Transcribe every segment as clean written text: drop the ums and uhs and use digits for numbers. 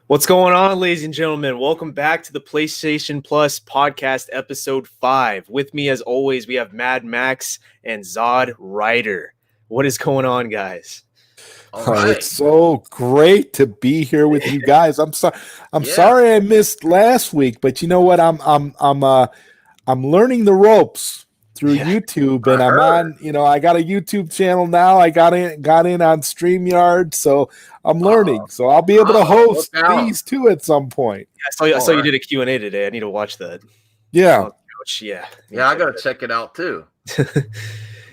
What's going on, ladies and gentlemen? Welcome back to the PlayStation Plus podcast, episode 5. With me, as always, we have Mad Max and Zod Ryder. What is going on, guys? It's so great to be here with you guys. I'm sorry I missed last week, but you know what? I'm learning the ropes through YouTube, and I'm on. I got a YouTube channel now. I got in on StreamYard, so I'm learning. So I'll be able to host these too at some point. Yeah, I saw you did a Q&A today. I need to watch that. Yeah. Yeah, I gotta check it out too.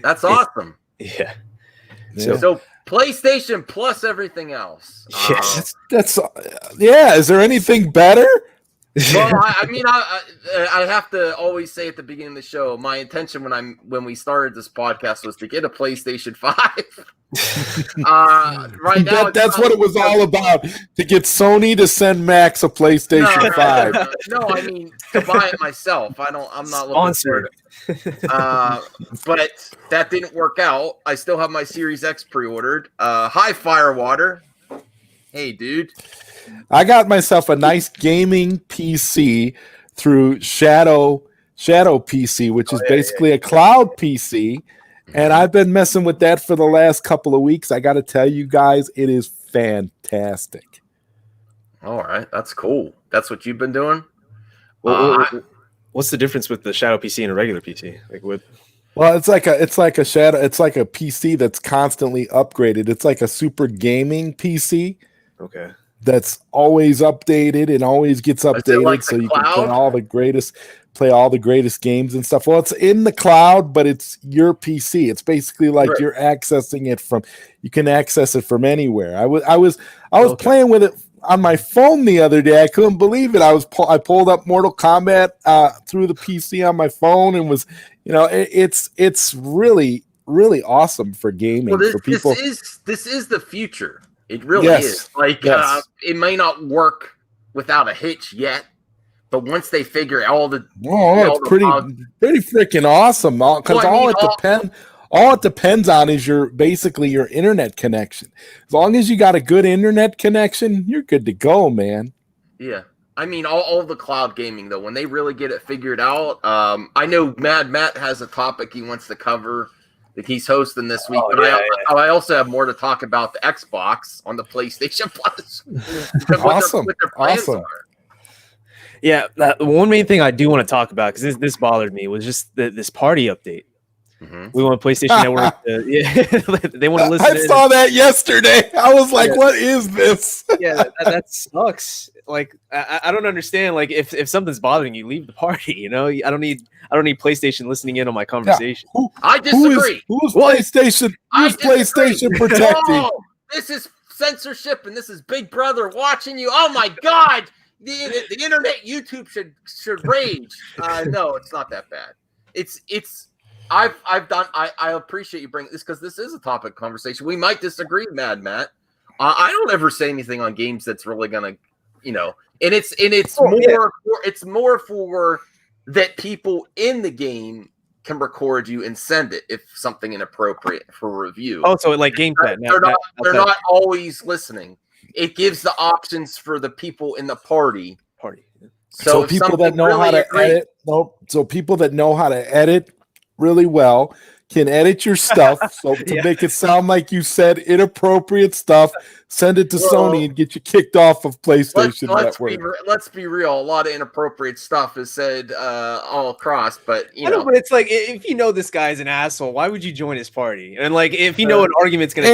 That's awesome. Yeah. So PlayStation Plus everything else. Yes, that's Is there anything better? Well, I have to always say at the beginning of the show, my intention when we started this podcast was to get a PlayStation 5. Right now, that's what it was all about, to get Sony to send Max a PlayStation 5. No, I mean to buy it myself. I'm not looking for it. But that didn't work out. I still have my Series X pre-ordered. Hi, Firewater. Hey, dude. I got myself a nice gaming PC through Shadow PC, which is basically a cloud PC. And I've been messing with that for the last couple of weeks. I got to tell you guys, it is fantastic. All right. That's cool. That's what you've been doing? What's the difference with the Shadow PC and a regular PC? Well, it's like a PC that's constantly upgraded. It's like a super gaming PC. Okay. That's always updated and always gets updated, so you can play all the greatest games and stuff. Well, it's in the cloud, but it's your PC. It's basically like you're accessing it you can access it from anywhere. I was playing with it on my phone the other day. I couldn't believe it. I pulled up Mortal Kombat through the PC on my phone and was, it's really, really awesome for gaming. Well, for people. This is the future. It really is. It may not work without a hitch yet, but once they figure all the it's pretty freaking awesome. Because all it depends on is your internet connection. As long as you got a good internet connection, you're good to go, man. Yeah. I mean, all the cloud gaming, though, when they really get it figured out, I know Mad Matt has a topic he wants to cover that he's hosting this week, I also have more to talk about the Xbox on the PlayStation Plus. Awesome. What their plans are. Yeah, the one main thing I do want to talk about, because this bothered me, was just this party update. Mm-hmm. We want PlayStation Network. They want to listen. I saw that yesterday. I was like, "What is this?" Yeah, that sucks. Like, I don't understand. Like, if something's bothering you, leave the party. I don't need PlayStation listening in on my conversation. Yeah. I disagree. Who's PlayStation protecting? Oh, this is censorship, and this is Big Brother watching you. Oh my God, the internet, YouTube should rage. No, it's not that bad. I appreciate you bringing this, because this is a topic of conversation. We might disagree, Mad Matt. I don't ever say anything on games that's really gonna, and it's more for that people in the game can record you and send it if something inappropriate for review. Oh, so like gameplay. They're not always listening. It gives the options for the people in the party. So people that know how to edit. So people that know how to edit really well can edit your stuff. So to make it sound like you said inappropriate stuff, send it to Sony and get you kicked off of PlayStation Network. Let's be real. A lot of inappropriate stuff is said all across, but but it's like, if you know this guy's an asshole, why would you join his party? And like, if you know an argument's gonna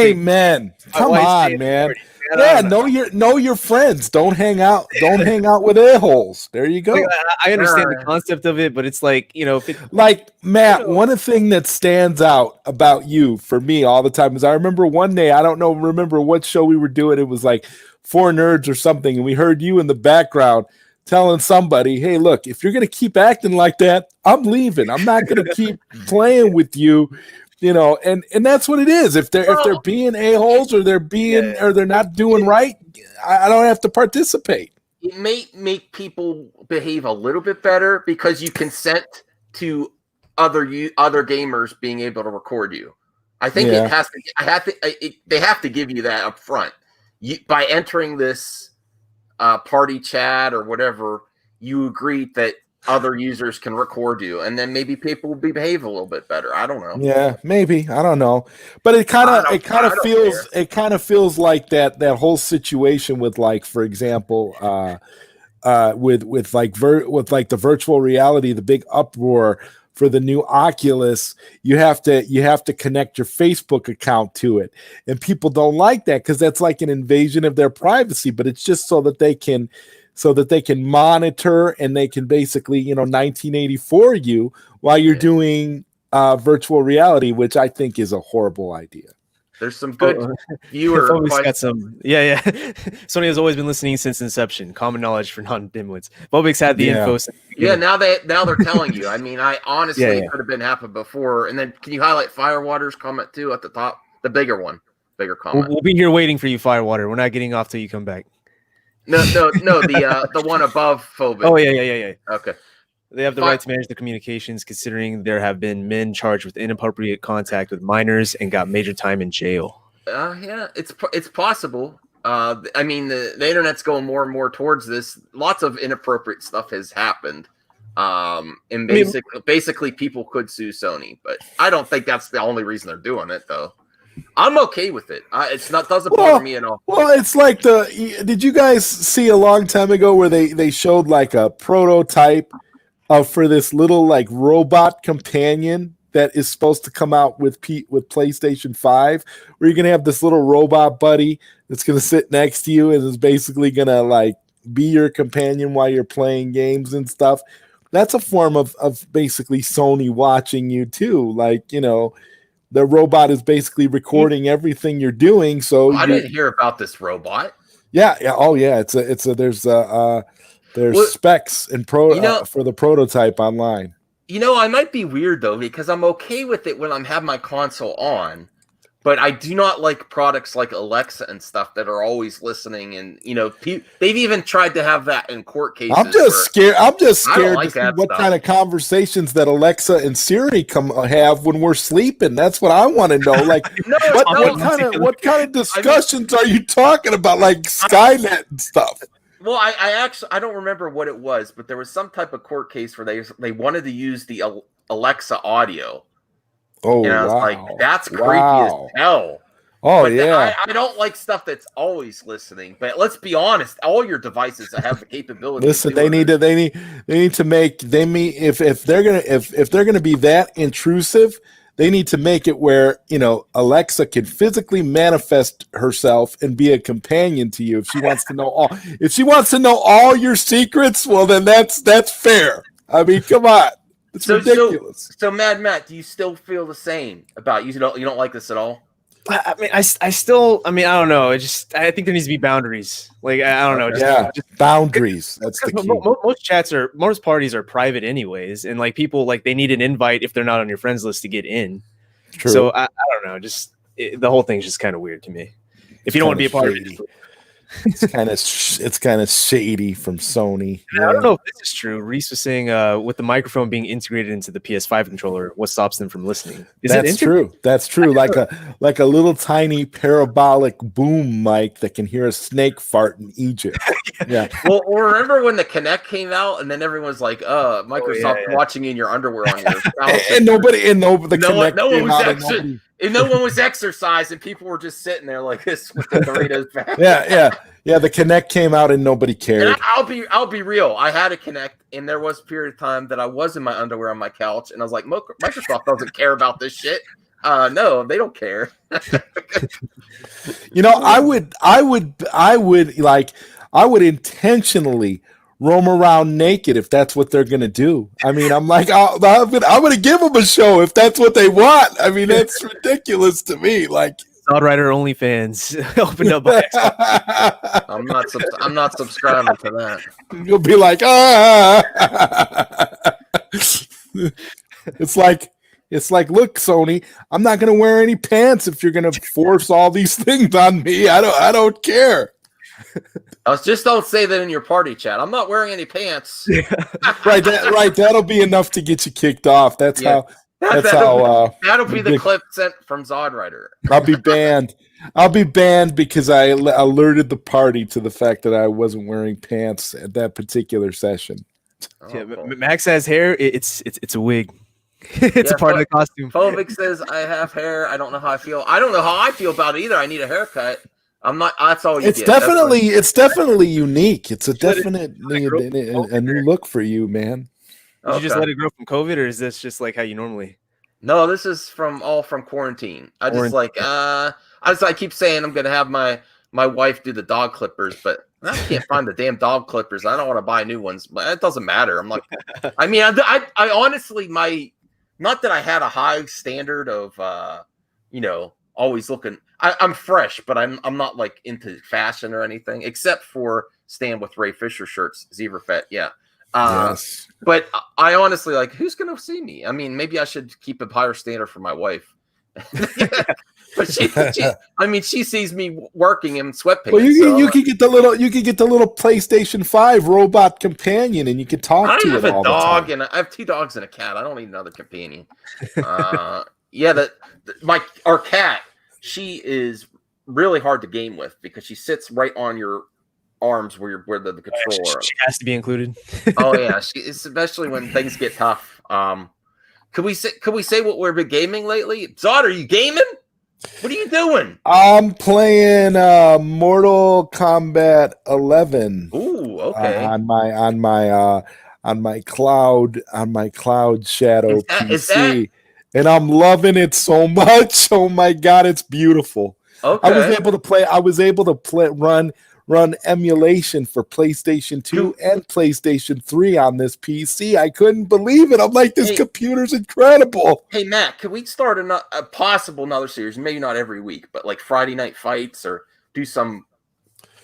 come on, man. Yeah, know your friends. Don't hang out with a-holes. There you go. I understand the concept of it, but it's like, like Matt, one thing that stands out about you for me all the time is I remember one day, I don't remember what show we were doing. It was like Four Nerds or something, and we heard you in the background telling somebody, "Hey, look, if you're gonna keep acting like that, I'm leaving. I'm not gonna keep playing with you." And that's what it is. If they're being a-holes or or they're not doing right, I don't have to participate. It may make people behave a little bit better because you consent to other gamers being able to record you. I think they have to give you that up front. By entering this party chat or whatever, you agree that other users can record you, and then maybe people will behave a little bit better. I don't know. Yeah, maybe. I don't know. But it kind of feels like that whole situation with, like, for example, with the virtual reality, the big uproar for the new Oculus, you have to connect your Facebook account to it, and people don't like that because that's like an invasion of their privacy. But it's just so that they can monitor, and they can basically 1984 you while you're doing virtual reality, which I think is a horrible idea. There's some good viewer. Got some, yeah. Sony has always been listening since inception. Common knowledge for non-dimwits. Bobix had the info. Yeah, now they're telling you. I mean, I honestly could have been happened before. And then can you highlight Firewater's comment too at the top, the bigger comment? We'll be here waiting for you, Firewater. We're not getting off till you come back. No, the one above Phobic. Oh yeah. Okay. They have the right to manage the communications, considering there have been men charged with inappropriate contact with minors and got major time in jail. Yeah, it's possible. I mean, the internet's going more and more towards this. Lots of inappropriate stuff has happened. And basically people could sue Sony, but I don't think that's the only reason they're doing it, though. I'm okay with it. Doesn't bother me at all. Well, it's like did you guys see a long time ago where they showed like a prototype for this little like robot companion that is supposed to come out with PlayStation 5, where you're gonna have this little robot buddy that's gonna sit next to you and is basically gonna like be your companion while you're playing games and stuff. That's a form of basically Sony watching you too. Like, the robot is basically recording everything you're doing. So I didn't hear about this robot. Yeah. Oh yeah. There's specs and for the prototype online. I might be weird though, because I'm okay with it when I'm having my console on, but I do not like products like Alexa and stuff that are always listening. And they've even tried to have that in court cases. I'm just scared to see what kind of conversations that Alexa and Siri have when we're sleeping. That's what I want to know. Like, what kind of discussions are you talking about? Like Skynet and stuff. Well, I don't remember what it was, but there was some type of court case where they wanted to use the Alexa audio. Oh, and I was like, that's creepy as hell. Oh, but yeah. I don't like stuff that's always listening. But let's be honest, all your devices that have the capability. Listen, they need to make if they're gonna be that intrusive, they need to make it where Alexa can physically manifest herself and be a companion to you if she wants to know all your secrets. Well, then that's fair. I mean, come on, it's ridiculous. So Mad Matt, do you still feel the same about you? You don't like this at all? I mean, I don't know. I think there needs to be boundaries. Like, I don't know. Just boundaries. That's the key. Most parties are private anyways. And like people, like they need an invite if they're not on your friends list to get in. True. So I don't know. The whole thing's just kind of weird to me. If you don't want to be a part of it. It's kind of shady from Sony. Yeah. I don't know if this is true. Reese was saying with the microphone being integrated into the PS5 controller, what stops them from listening? That's true. That's true. Like a little tiny parabolic boom mic that can hear a snake fart in Egypt. Yeah. Well, remember when the Kinect came out and then everyone's like, Microsoft watching you in your underwear on your no one was exercising. People were just sitting there like this with the Doritos back. Yeah. The Kinect came out and nobody cared. And I'll be real. I had a Kinect, and there was a period of time that I was in my underwear on my couch, and I was like, Microsoft doesn't care about this shit. No, they don't care. I would intentionally roam around naked if that's what they're gonna do. I mean, I'm like, I'm gonna give them a show if that's what they want. I mean, that's ridiculous to me. Like, Writer OnlyFans opened up. I'm not subscribing to that. You'll be like, It's like, look, Sony, I'm not gonna wear any pants if you're gonna force all these things on me. I don't care. Just don't say that in your party chat. I'm not wearing any pants. Right. That'll be enough to get you kicked off. That's That'll be the clip sent from Zod Rider. I'll be banned. I'll be banned because I alerted the party to the fact that I wasn't wearing pants at that particular session. Yeah, cool. Max has hair. It's a wig. It's a part of the costume. Phobic says, I have hair. I don't know how I feel. I don't know how I feel about it either. I need a haircut. I'm not. That's all you it's get. It's definitely unique. It's a a new look for you, man. Did you just let it grow from COVID, or is this just like how you normally? No, this is from quarantine. I keep saying I'm gonna have my wife do the dog clippers, but I can't find the damn dog clippers. I don't want to buy new ones, but it doesn't matter. I'm like, I mean, I honestly, not that I had a high standard of, always looking. I'm fresh, but I'm not like into fashion or anything, except for Stand with Ray Fisher shirts, Zebrafet, yeah. Yes. But I honestly like, who's gonna see me? I mean, maybe I should keep a higher standard for my wife. But she sees me working in sweatpants. Well, you can get the little PlayStation 5 robot companion, and you can talk to it all the time. And I have 2 dogs and a cat. I don't need another companion. Our cat, she is really hard to game with because she sits right on your arms where the controller. She has to be included. Oh yeah, especially when things get tough. Could we say what we've been gaming lately? Zod, are you gaming? What are you doing? I'm playing Mortal Kombat 11. Ooh, okay. On my cloud shadow PC. And I'm loving it so much. Oh my god, it's beautiful. Okay. I was able to run emulation for PlayStation 2 and PlayStation 3 on this PC. I couldn't believe it. I'm like, this computer's incredible. Hey, Matt, can we start a possible another series? Maybe not every week, but like Friday Night Fights, or do some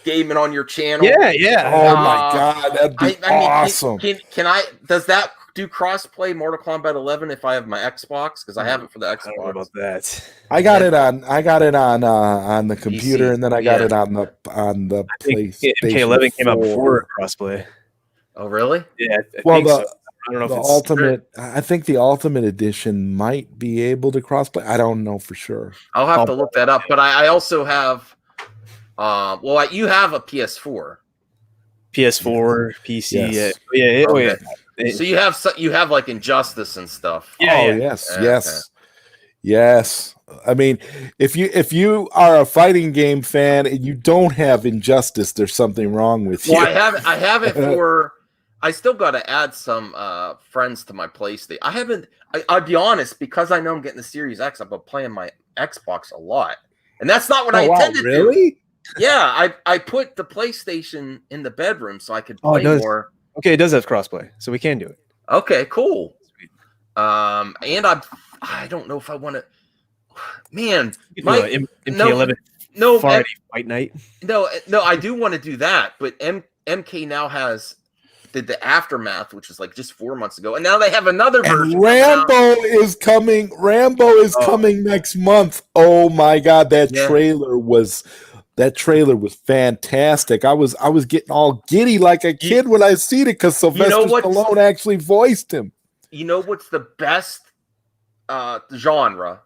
gaming on your channel? Yeah. Oh my god, that'd be awesome. Can I? Does that do crossplay Mortal Kombat 11 if I have my Xbox? Because I have it for the Xbox. I don't know about that. I got it on the computer, PC, and then I got it on the PlayStation. MK11 came out before crossplay. Oh, really? Yeah. I don't know if it's ultimate. I think the Ultimate Edition might be able to crossplay. I don't know for sure. I'll have to look that up. But I also have. You have a PS4. PS4, PC. Yes. Yeah. So you have like Injustice and stuff. Yes. I mean, if you are a fighting game fan and you don't have Injustice, there's something wrong with you. Well, I have it for. I still got to add some friends to my PlayStation. I'll be honest, because I know I'm getting the Series X. I've been playing my Xbox a lot, and that's not what I intended to do. Yeah, I put the PlayStation in the bedroom so I could play more. Okay, it does have crossplay, so we can do it. Okay, cool. And I don't know if I want to. Man, MK11. No, Friday Fight Night. No, I do want to do that, but MK now did the Aftermath, which was like just 4 months ago, and now they have another version. And Rambo is coming. Coming next month. Oh my god, that trailer was fantastic. I was getting all giddy like a kid when I seen it because Sylvester Stallone actually voiced him. You know what's the best genre?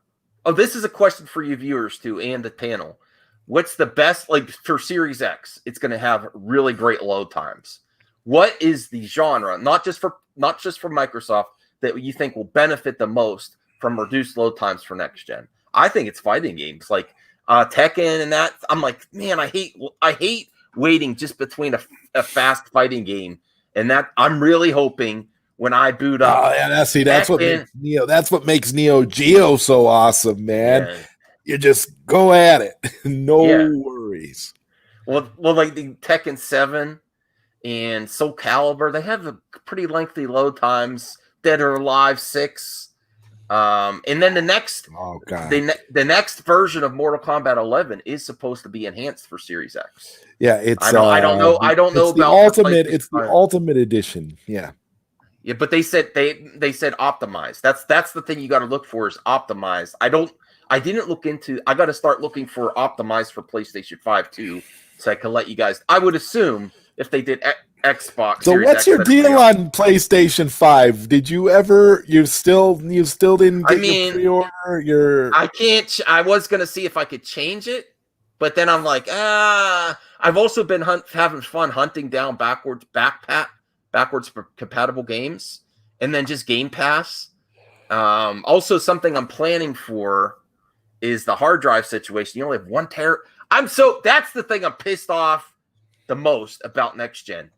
Oh, this is a question for you viewers too and the panel. What's the best, like for Series X? It's going to have really great load times. What is the genre, not just for Microsoft, that you think will benefit the most from reduced load times for next gen? I think it's fighting games like Tekken and that. I'm like, man, I hate waiting just between a fast fighting game and that. I'm really hoping when I boot up. Oh yeah, that's what makes Neo Geo so awesome, man. Yeah. You just go at it, no worries. Well, like the Tekken 7 and Soul Calibur, they have a pretty lengthy load times. Dead or Alive 6. And then the next, the next version of Mortal Kombat 11 is supposed to be enhanced for Series X. Yeah, it's. I don't know about the ultimate. It's the Ultimate Edition. Yeah. Yeah, but they said optimized. That's the thing you got to look for is optimized. I didn't look into. I got to start looking for optimized for PlayStation 5 too, so I can let you guys. I would assume if they did Xbox. So Series what's X your deal on PlayStation 5? Did you ever? You still didn't get your pre-order? I can't. I was gonna see if I could change it, but then I'm like, I've also been having fun hunting down backwards compatible games, and then just Game Pass. Also, something I'm planning for is the hard drive situation. You only have 1 terabyte. That's the thing I'm pissed off the most about next gen.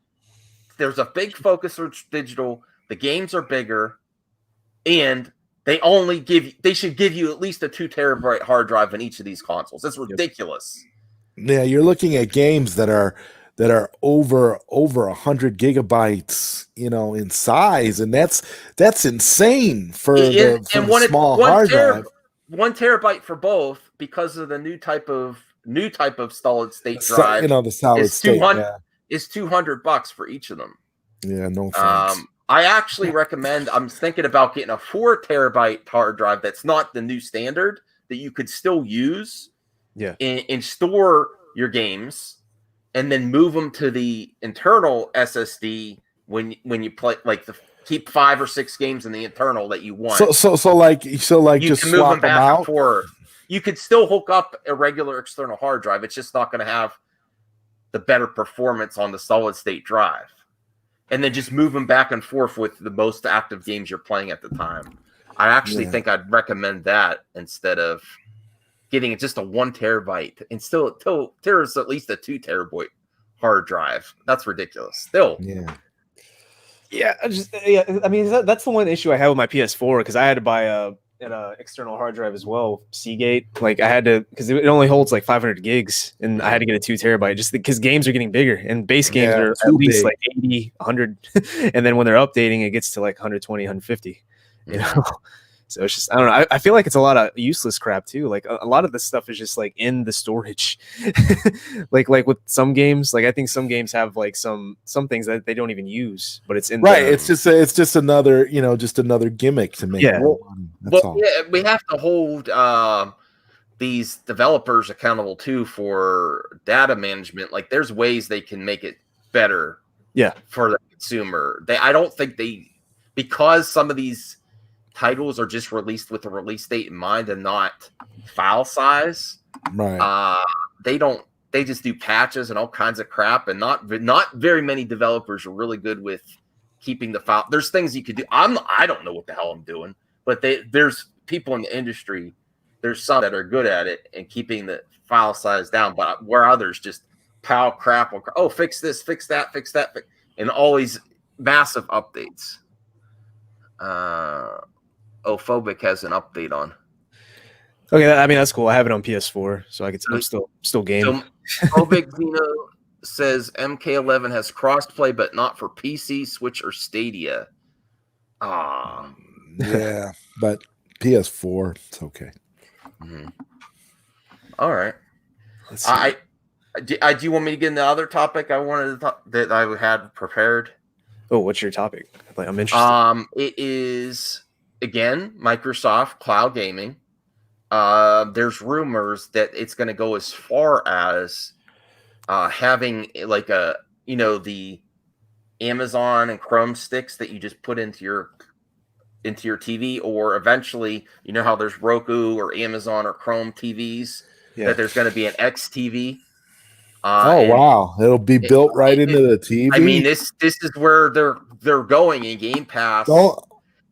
There's a big focus on digital. The games are bigger, and they should give you at least a 2 terabyte hard drive in each of these consoles. That's ridiculous. Yeah, you're looking at games that are over 100 gigabytes, in size, and that's insane for the small hard drive. 1 terabyte for both because of the new type of solid state drive. The solid state is $200 for each of them. Yeah, no thanks. I actually recommend. I'm thinking about getting a 4 terabyte hard drive that's not the new standard that you could still use. Yeah, and store your games, and then move them to the internal SSD when you play, keep 5 or 6 games in the internal that you want. So you just can move swap them back out? and forth. You could still hook up a regular external hard drive. It's just not going to have the better performance on the solid state drive. And then just move them back and forth with the most active games you're playing at the time. I actually think I'd recommend that instead of getting just a 1 terabyte and still there's at least a 2 terabyte hard drive. That's ridiculous. Still. Yeah. I mean, that's the one issue I have with my PS4 because I had to buy an external hard drive as well, Seagate. Like I had to, because it only holds like 500 gigs, and I had to get a 2 terabyte just because games are getting bigger, and base games are at least like 80, 100, and then when they're updating, it gets to like 120, 150. You know. So it's just, I don't know. I feel like it's a lot of useless crap too. Like a lot of this stuff is just like in the storage. like with some games, like I think some games have like some things that they don't even use, but it's in It's just another, just another gimmick to make. That's all. Yeah, we have to hold these developers accountable too for data management. Like there's ways they can make it better. Yeah. For the consumer. I don't think because some of these titles are just released with the release date in mind and not file size. Right. They just do patches and all kinds of crap, and not very many developers are really good with keeping the file. There's things you could do. I don't know what the hell I'm doing, but there's people in the industry. There's some that are good at it and keeping the file size down, but where others just pile crap. Oh, fix this, fix that, and always massive updates. Ophobic has an update on. Okay, I mean that's cool. I have it on PS4, so I'm still gaming. So Ophobic Zeno says MK11 has crossplay, but not for PC, Switch, or Stadia. Yeah, but PS4, it's okay. Mm-hmm. All right. Do you want me to get into the other topic I wanted to talk that I had prepared? Oh, what's your topic? I'm interested. It is again Microsoft Cloud Gaming. There's rumors that it's going to go as far as having like the Amazon and Chrome sticks that you just put into your TV, or eventually, how there's Roku or Amazon or Chrome TVs, that there's going to be an X TV. Wow! It'll be built right into the TV. I mean, this is where they're going in Game Pass.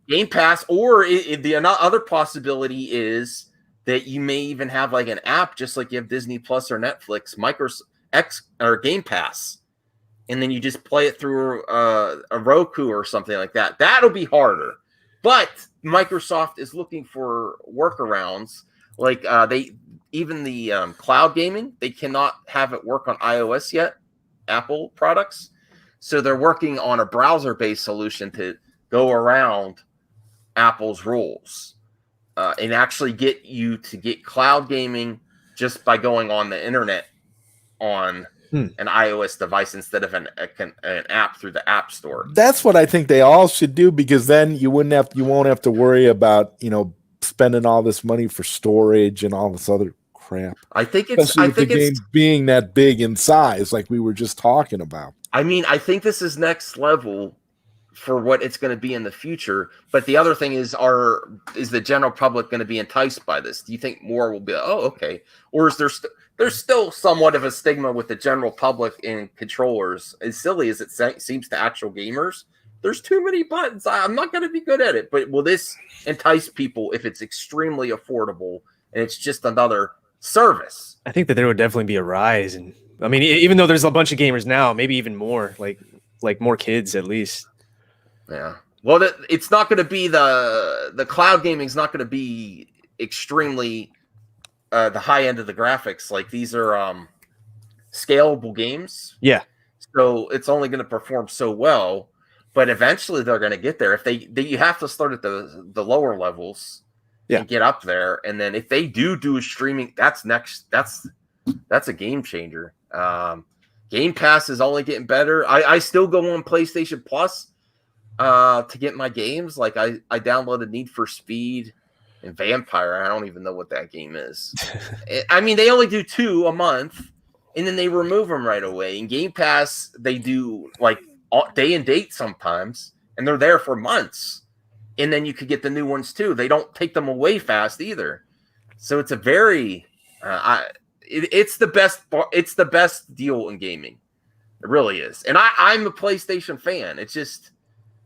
Game Pass, or the other possibility is that you may even have like an app, just like you have Disney Plus or Netflix, Microsoft X or Game Pass, and then you just play it through a Roku or something like that. That'll be harder, but Microsoft is looking for workarounds. Like the cloud gaming, they cannot have it work on iOS yet, Apple products, so they're working on a browser-based solution to go around Apple's rules and actually get you to get cloud gaming just by going on the internet on an iOS device instead of an app through the App Store. That's what I think they all should do, because then you won't have to worry about spending all this money for storage and all this other crap. I think the game being that big in size, like we were just talking about. I mean, I think this is next level for what it's going to be in the future. But the other thing is the general public going to be enticed by this? Do you think more will be, oh, okay. Or is there's still somewhat of a stigma with the general public in controllers, as silly as it seems to actual gamers? There's too many buttons. I'm not going to be good at it. But will this entice people if it's extremely affordable and it's just another service? I think that there would definitely be a rise. And I mean, even though there's a bunch of gamers now, maybe even more, like more kids at least. Yeah. Well, it's not going to be the cloud gaming is not going to be extremely the high end of the graphics. Like these are scalable games. Yeah. So it's only going to perform so well, but eventually they're going to get there. If you have to start at the lower levels and get up there, and then if they do a streaming, that's a game changer. Game Pass is only getting better. I still go on PlayStation Plus to get my games. Like I downloaded Need for Speed and Vampire. I don't even know what that game is. I mean, they only do 2 a month, and then they remove them right away. In Game Pass, they do like day and date sometimes, and they're there for months. And then you could get the new ones too. They don't take them away fast either. So it's a very, it's the best. It's the best deal in gaming. It really is. And I'm a PlayStation fan. It's just,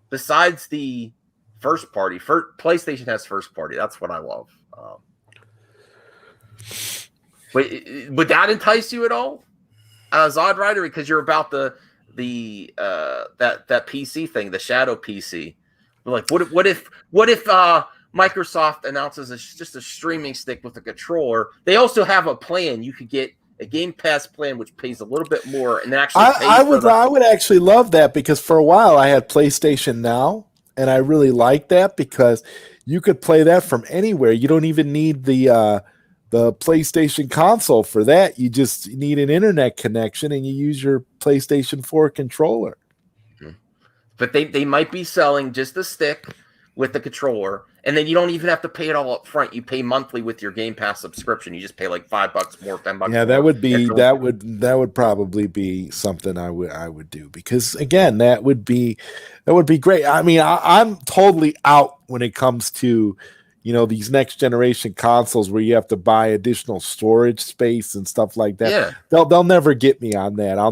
besides the first party, PlayStation has first party. That's what I love. Wait, would that entice you at all, Zod Rider? Because you're about that PC thing, the Shadow PC. Like, what if Microsoft announces just a streaming stick with a controller? They also have a plan. You could get a Game Pass plan, which pays a little bit more, and actually I would actually love that, because for a while I had PlayStation Now, and I really liked that because you could play that from anywhere. You don't even need the PlayStation console for that. You just need an internet connection, and you use your PlayStation 4 controller. But they might be selling just the stick with the controller, and then you don't even have to pay it all up front. You pay monthly with your Game Pass subscription. You just pay like $5 more, $10. Yeah, that would be that would probably be something I would do, because again, that would be great. I mean, I'm totally out when it comes to, you know, these next generation consoles where you have to buy additional storage space and stuff like that. Yeah. They'll never get me on that. I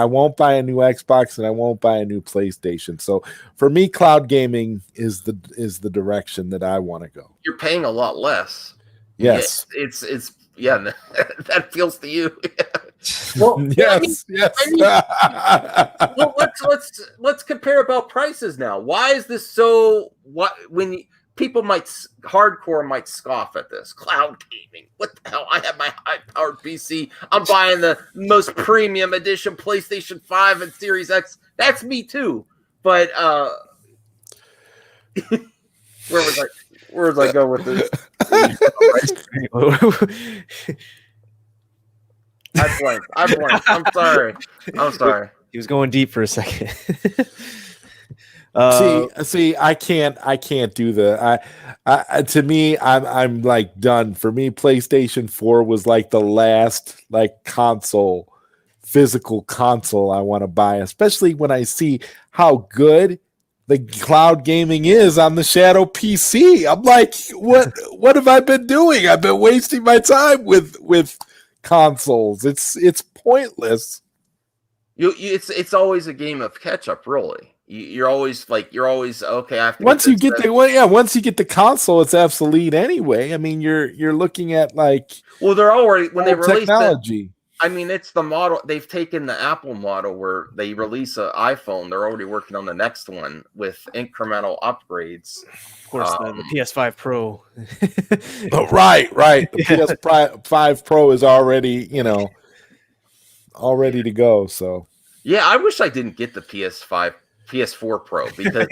won't buy a new Xbox, and I won't buy a new PlayStation. So for me, cloud gaming is the direction that I want to go. You're paying a lot less. Yes. It's that appeals to you. Well, yes. Well, let's compare about prices now. Why is this so? People hardcore might scoff at this cloud gaming. What the hell? I have my high-powered PC. I'm buying the most premium edition PlayStation 5 and Series X. That's me too. But where was I go with this? I blanked. I'm sorry. He was going deep for a second. See, I can't do the. To me, I'm like done. For me, PlayStation 4 was like the last physical console I want to buy, especially when I see how good the cloud gaming is on the Shadow PC. I'm like, what have I been doing? I've been wasting my time with consoles. It's pointless. It's always a game of catch up, really. You're always okay. I have to once you get the console, it's obsolete anyway. I mean, you're looking at they're already when they release technology. I mean, it's the model. They've taken the Apple model where they release an iPhone. They're already working on the next one with incremental upgrades. Of course, the PS5 Pro. Right. The PS5 Pro is already, all ready to go. So yeah, I wish I didn't get the PS4 Pro, because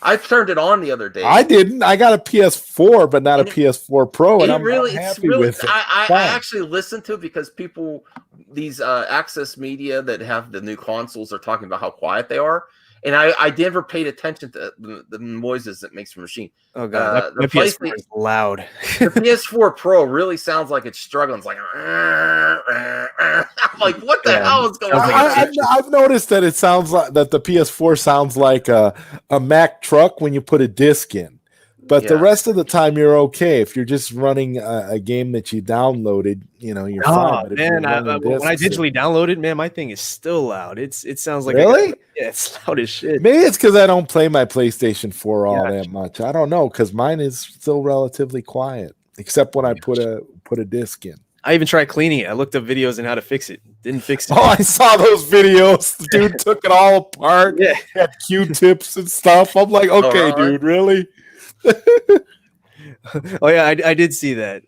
I turned it on the other day. I didn't. I got a PS4, but not a PS4 Pro, and I'm happy with it. I actually listened to it because these Access Media that have the new consoles are talking about how quiet they are, And I never paid attention to the noises that makes the machine. Oh god, the PS4 is loud. The PS4 Pro really sounds like it's struggling. It's like, I'm like, what the hell is going on? I've noticed that it sounds like that the PS4 sounds like a Mack truck when you put a disc in. But the rest of the time you're okay. If you're just running a game that you downloaded, you're fine. But man, when I digitally download it, man, my thing is still loud. It sounds like really? Yeah, it's loud as shit. Maybe it's because I don't play my PlayStation 4 all that much. I don't know, because mine is still relatively quiet, except when I put a disc in. I even tried cleaning it. I looked up videos on how to fix it. Didn't fix it. Oh, I saw those videos. The dude took it all apart. Yeah, had Q-tips and stuff. I'm like, okay, dude, really? Oh yeah, I did see that.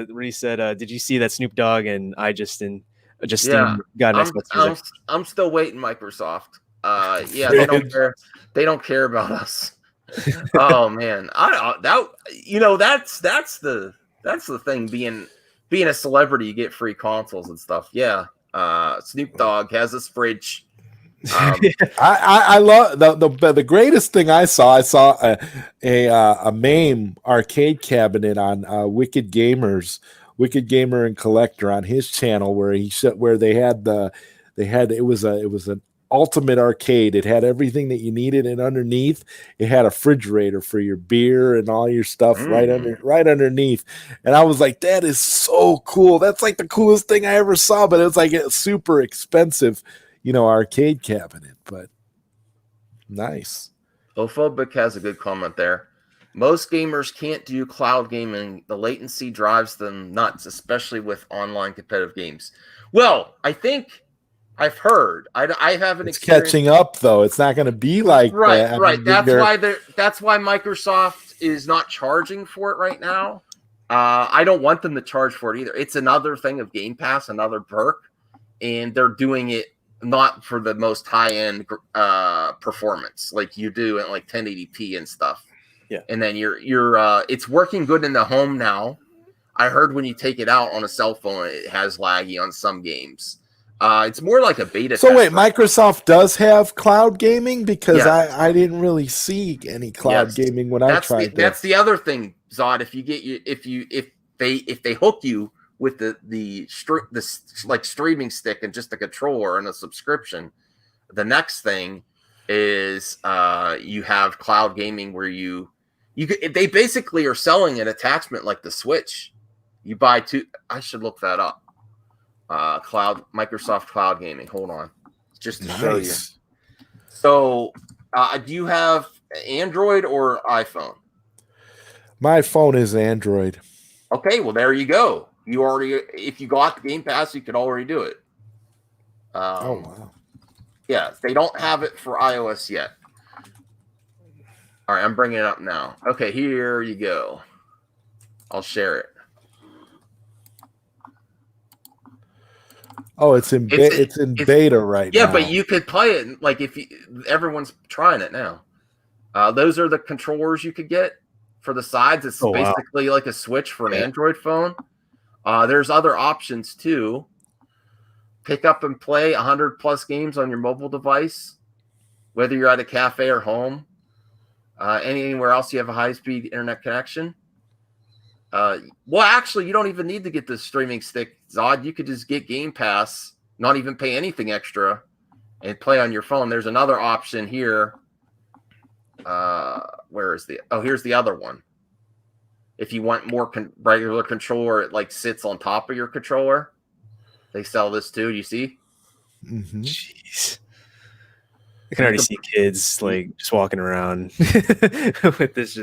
When he said, "Did you see that Snoop Dogg and I just got an Xbox?" I'm still waiting, Microsoft. They don't care. They don't care about us. Oh man, that's the thing. Being a celebrity, you get free consoles and stuff. Yeah, Snoop Dogg has his fridge. I love the greatest thing I saw a MAME arcade cabinet on Wicked Gamer and Collector on his channel where it was an ultimate arcade. It had everything that you needed, and underneath it had a refrigerator for your beer and all your stuff right underneath. And I was like, that is so cool. That's like the coolest thing I ever saw, but it was like a super expensive arcade cabinet, but nice. Ophobic has a good comment there. Most gamers can't do cloud gaming. The latency drives them nuts, especially with online competitive games. Well, I think I've heard. I haven't. It's catching up, though. It's not going to be like that. Right. That's why Microsoft is not charging for it right now. I don't want them to charge for it either. It's another thing of Game Pass, another perk, and they're doing it not for the most high-end performance like you do at like 1080p and stuff. Yeah. And then you're it's working good in the home now. I heard when you take it out on a cell phone, it has laggy on some games. It's more like a beta. So wait, Microsoft does have cloud gaming? Because I didn't really see any cloud gaming when I tried. That's the other thing, Zod. If they hook you with the streaming stick and just a controller and a subscription, the next thing is you have cloud gaming where they basically are selling an attachment like the Switch. You buy two. I should look that up. Microsoft Cloud Gaming. Hold on, just to show you. So, do you have Android or iPhone? My phone is Android. Okay, well there you go. If you got the Game Pass, you could already do it. Oh wow! Yeah, they don't have it for iOS yet. All right, I'm bringing it up now. Okay, here you go. I'll share it. Oh, it's in beta right now. Yeah, but you could play it like everyone's trying it now. Those are the controllers you could get for the sides. It's basically like a Switch for an Android phone. There's other options too. Pick up and play 100+ games on your mobile device, whether you're at a cafe or home. Anywhere else you have a high-speed internet connection. Well, actually, you don't even need to get the streaming stick, Zod. You could just get Game Pass, not even pay anything extra, and play on your phone. There's another option here. Here's the other one. If you want more regular controller, it like sits on top of your controller. They sell this too. Do you see? Mm-hmm. Jeez. I can already see kids like just walking around with this.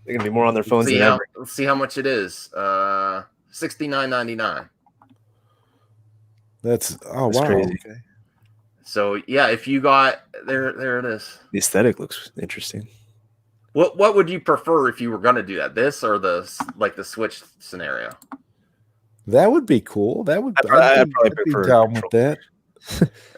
They're gonna be more on their phones than ever. Let's see how much it is. $69.99. That's wow. Crazy. Okay. So yeah, if you got there it is. The aesthetic looks interesting. What would you prefer if you were gonna do that? This or the Switch scenario? That would be cool. That would I'd probably prefer down with that.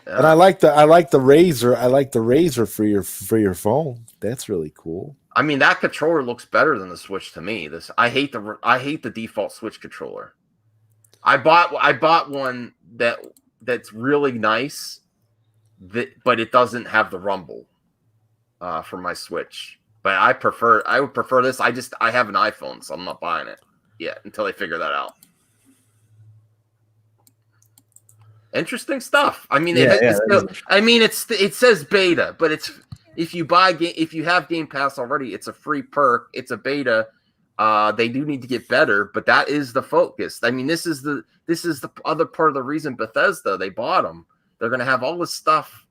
And I like the Razer. I like the Razer for your phone. That's really cool. I mean, that controller looks better than the Switch to me. I hate the default Switch controller. I bought one that's really nice, but it doesn't have the rumble for my Switch. But I would prefer this. I have an iPhone, so I'm not buying it yet until they figure that out. Interesting stuff. I mean, it says beta, but it's if you have Game Pass already, it's a free perk. It's a beta. They do need to get better, but that is the focus. I mean, this is the other part of the reason Bethesda, they bought them. They're going to have all this stuff.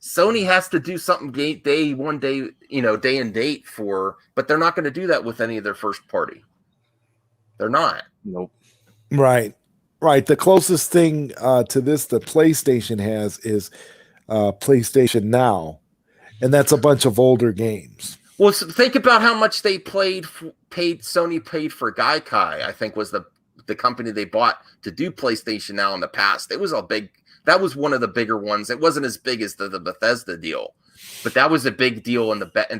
Sony has to do something day and date for, but they're not going to do that with any of their first party. They're not. Nope. Right. The closest thing to this that PlayStation has is PlayStation Now, and that's a bunch of older games. Well, so think about how much they Sony paid for Gaikai, I think was the company they bought to do PlayStation Now in the past. That was one of the bigger ones. It wasn't as big as the Bethesda deal, but that was a big deal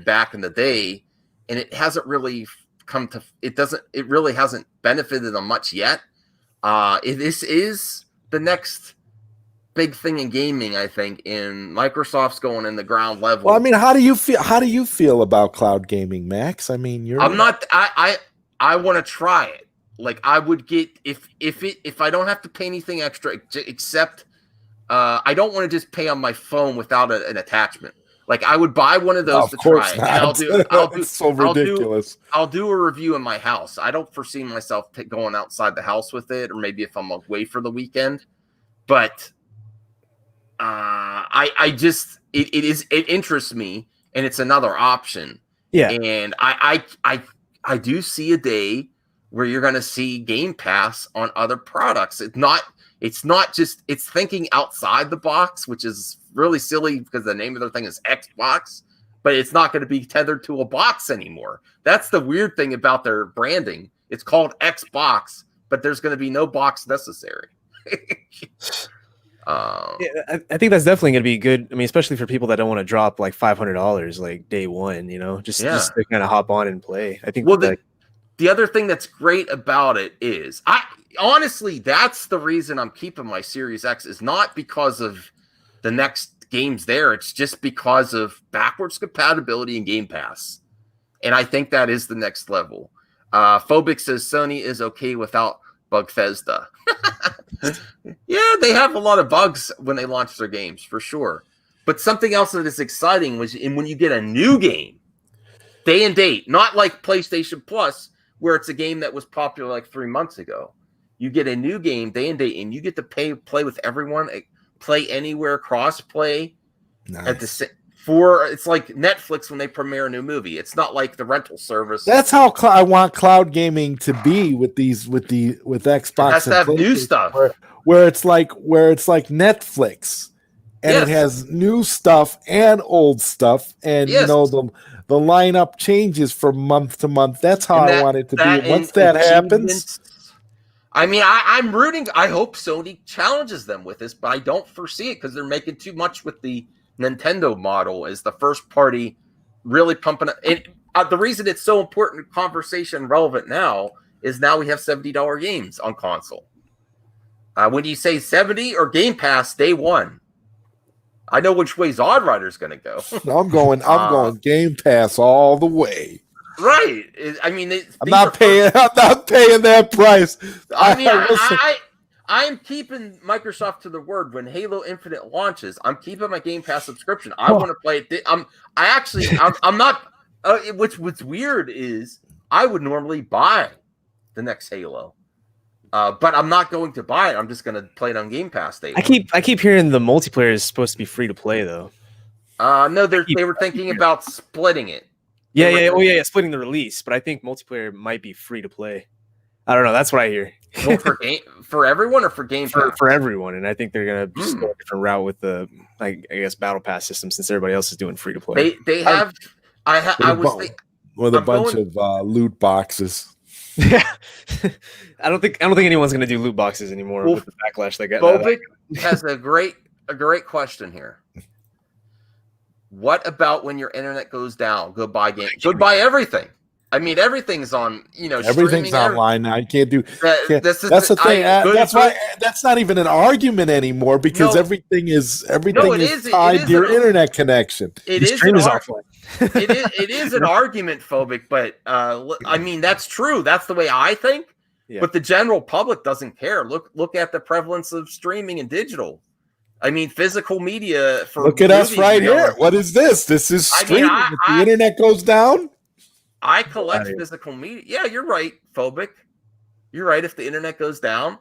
back in the day, and it hasn't really it really hasn't benefited them much yet. This is the next big thing in gaming, I think, in Microsoft's going in the ground level. Well, I mean, how do you feel about cloud gaming, Max? I mean, I want to try it. Like, I would get if I don't have to pay anything extra except I don't want to just pay on my phone without an attachment. Like, I would buy one of those to try it. It's so ridiculous. I'll do a review in my house. I don't foresee myself going outside the house with it, or maybe if I'm away for the weekend. But it interests me, and it's another option. Yeah. And I do see a day where you're going to see Game Pass on other products. It's thinking outside the box, which is really silly because the name of the thing is Xbox, but it's not going to be tethered to a box anymore. That's the weird thing about their branding. It's called Xbox, but there's going to be no box necessary. I think that's definitely going to be good. I mean, especially for people that don't want to drop like $500 like day one, just to kind of hop on and play. I think. Well, the other thing that's great about it is honestly, that's the reason I'm keeping my Series X, is not because of the next games there. It's just because of backwards compatibility and Game Pass. And I think that is the next level. Phobic says Sony is okay without Bugthesda. Yeah, they have a lot of bugs when they launch their games, for sure. But something else that is exciting was when you get a new game, day and date, not like PlayStation Plus, where it's a game that was popular like 3 months ago. You get a new game, day and date, and you get to play with everyone, play anywhere, cross-play. Nice. It's like Netflix when they premiere a new movie. It's not like the rental service. That's how I want cloud gaming to be with Xbox. It has to have new stuff. Where it's like Netflix, and it has new stuff and old stuff, and the lineup changes from month to month. That's how I want it to be. Once that happens, I mean, I'm rooting. I hope Sony challenges them with this, but I don't foresee it because they're making too much with the Nintendo model as the first party, really pumping it. The reason it's so important conversation relevant now is now we have $70 games on console. When you say 70 or Game Pass day one, I know which way Zod Rider's going to go. I'm going Game Pass all the way. Right. I mean, I'm not paying that price. I mean, I'm keeping Microsoft to the word. When Halo Infinite launches, I'm keeping my Game Pass subscription. I want to play it. I'm not. What's weird is I would normally buy the next Halo, but I'm not going to buy it. I'm just going to play it on Game Pass day. I keep hearing the multiplayer is supposed to be free to play though. No, they were thinking about splitting it. Yeah, splitting the release, but I think multiplayer might be free to play. I don't know. That's what I hear. For everyone or for Game Pass? For everyone, and I think they're gonna just go a different route with the I guess Battle Pass system since everybody else is doing free to play. They have. With a bunch of loot boxes. Yeah, I don't think anyone's gonna do loot boxes anymore with the backlash they got. Bovic has a great question here. What about when your internet goes down? Goodbye game. Goodbye everything. I mean, everything's on, everything's online now. You can't do. That's the thing. That's not even an argument anymore because everything is tied to your internet connection. It is offline. it is an argument phobic, but I mean, that's true. That's the way I think. Yeah. But the general public doesn't care. Look at the prevalence of streaming and digital. I mean, physical media. Look at us right here. What is this? This is streaming. If the internet goes down. I collect physical media. Yeah, you're right, phobic. You're right. If the internet goes down,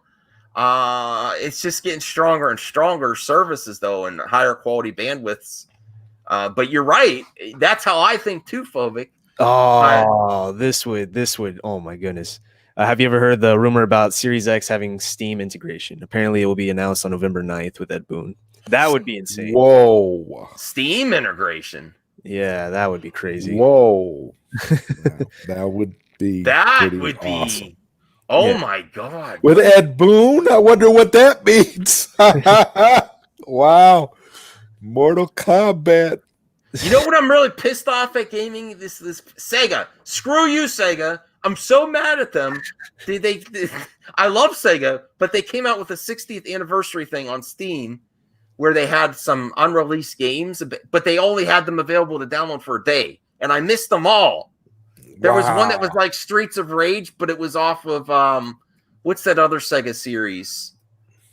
it's just getting stronger and stronger services, though, and higher quality bandwidths. But you're right. That's how I think too, phobic. Oh, this would. Oh my goodness. Have you ever heard the rumor about Series X having Steam integration? Apparently, it will be announced on November 9th with Ed Boon. That would be insane. Whoa. Steam integration. Yeah, that would be crazy. Whoa. That would be awesome. Oh my God. With Ed Boon? I wonder what that means. Wow. Mortal Kombat. You know what I'm really pissed off at gaming? This Sega. Screw you, Sega. I'm so mad at them. I love Sega, but they came out with a 60th anniversary thing on Steam where they had some unreleased games, but they only had them available to download for a day. And I missed them all. There was one that was like Streets of Rage, but it was off of what's that other Sega series?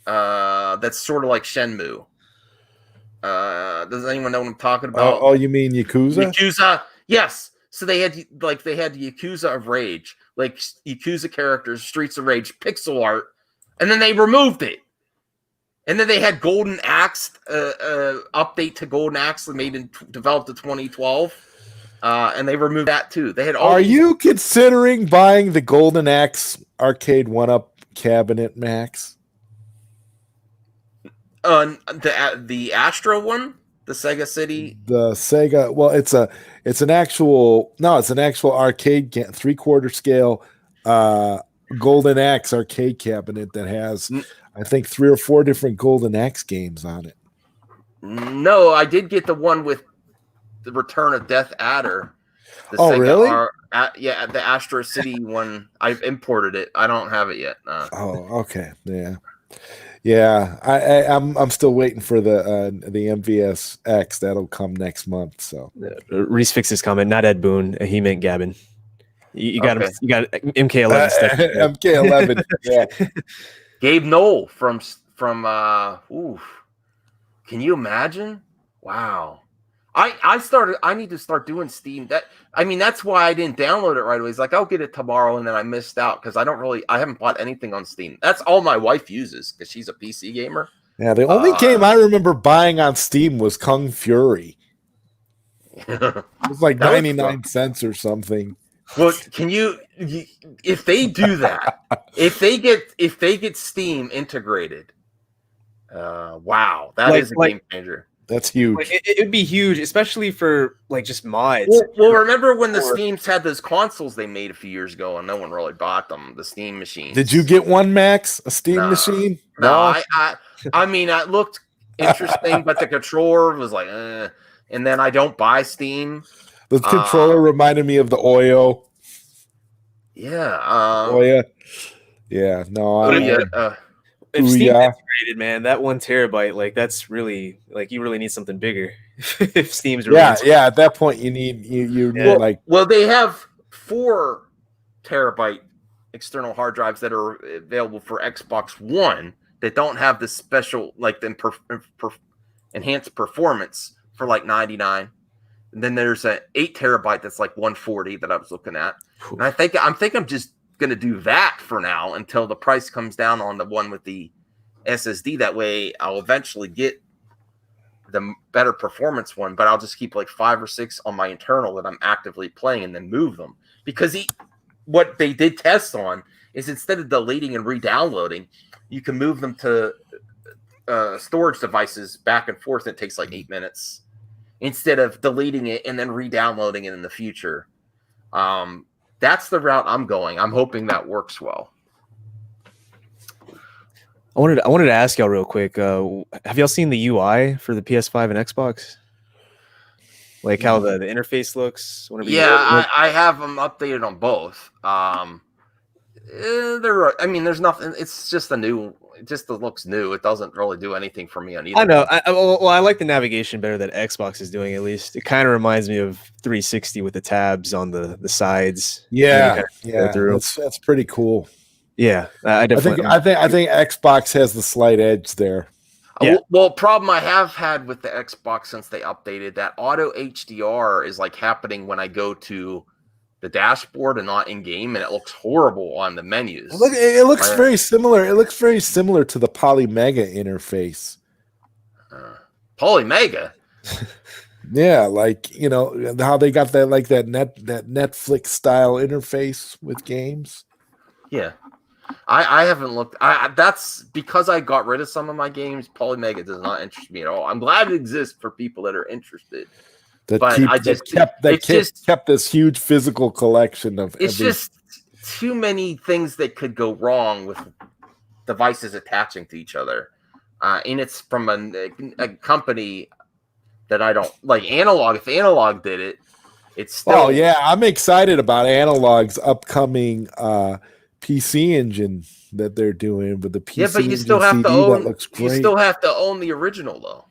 That's sort of like Shenmue. Does anyone know what I'm talking about? Oh, you mean Yakuza? Yakuza, yes. So they had the Yakuza of Rage, like Yakuza characters, Streets of Rage, pixel art, and then they removed it. And then they had Golden Axe, update to Golden Axe developed in 2012. And they removed that too. They had. Are you considering buying the Golden Axe arcade 1-up cabinet, Max? The Astro one, the Sega City. The Sega. Well, it's an actual arcade 3/4 scale Golden Axe arcade cabinet that has, I think, 3 or 4 different Golden Axe games on it. No, I did get the one with the Return of Death Adder. Really? The Astro City one. I've imported it. I don't have it yet. Oh, okay. Yeah. I'm still waiting for the MVS X that'll come next month. So Reese fixed his comment. Not Ed Boon. He meant Gavin. You got him. You got MK11 stuff. MK11. Yeah. Gabe Knoll from. Can you imagine? Wow. I need to start doing Steam. That's why I didn't download it right away. It's like, I'll get it tomorrow, and then I missed out because I haven't bought anything on Steam. That's all my wife uses because she's a PC gamer. Yeah, the only game I remember buying on Steam was Kung Fury. It was like 99 cents or something. Well, if they do that, if they get Steam integrated, wow, that is a game changer. That's huge. It would be huge, especially for like just mods. Well, remember when the Steams had those consoles they made a few years ago, and no one really bought them? The Steam machines. Did you get one, Max? A Steam machine? No. I mean, it looked interesting, but the controller was like, and then I don't buy Steam. The controller reminded me of the Oyo. Yeah. Oyo. Yeah. No. If Steam integrated, man, that 1 terabyte, like that's really like you really need something bigger. If Steam's really at that point you need like. Well, they have 4 terabyte external hard drives that are available for Xbox One that don't have the special like the enhanced performance for like $99. And then there's an 8 terabyte that's like $140 that I was looking at. And I think I'm just going to do that for now until the price comes down on the one with the SSD. That way I'll eventually get the better performance one, but I'll just keep like 5 or 6 on my internal that I'm actively playing and then move them. Because what they did test on is instead of deleting and re-downloading, you can move them to storage devices back and forth. It takes like 8 minutes instead of deleting it and then re-downloading it in the future. That's the route I'm going. I'm hoping that works well. I wanted to ask y'all real quick. Have y'all seen the UI for the PS5 and Xbox? Like how the interface looks. I have them updated on both. There's nothing. It's just it looks new. It doesn't really do anything for me on either. I know. I like the navigation better that Xbox is doing. At least it kind of reminds me of 360 with the tabs on the sides. Yeah, that's pretty cool. Yeah, I definitely. I think Xbox has the slight edge there. Yeah. Well, problem I have had with the Xbox since they updated that auto HDR is like happening when I go to the dashboard and not in game, and it looks horrible on the menus. It looks very similar. It looks very similar to the Polymega interface. Polymega. Yeah, like how they got that that Netflix style interface with games. Yeah. I haven't looked. That's because I got rid of some of my games. Polymega does not interest me at all. I'm glad it exists for people that are interested. Kept this huge physical collection of. It's just too many things that could go wrong with devices attaching to each other, and it's from a company that I don't like. Analog. If Analog did it, it's still. Oh yeah, I'm excited about Analog's upcoming. PC engine that they're doing with the PC. Yeah, but you still have to own. That looks great. You still have to own the original though.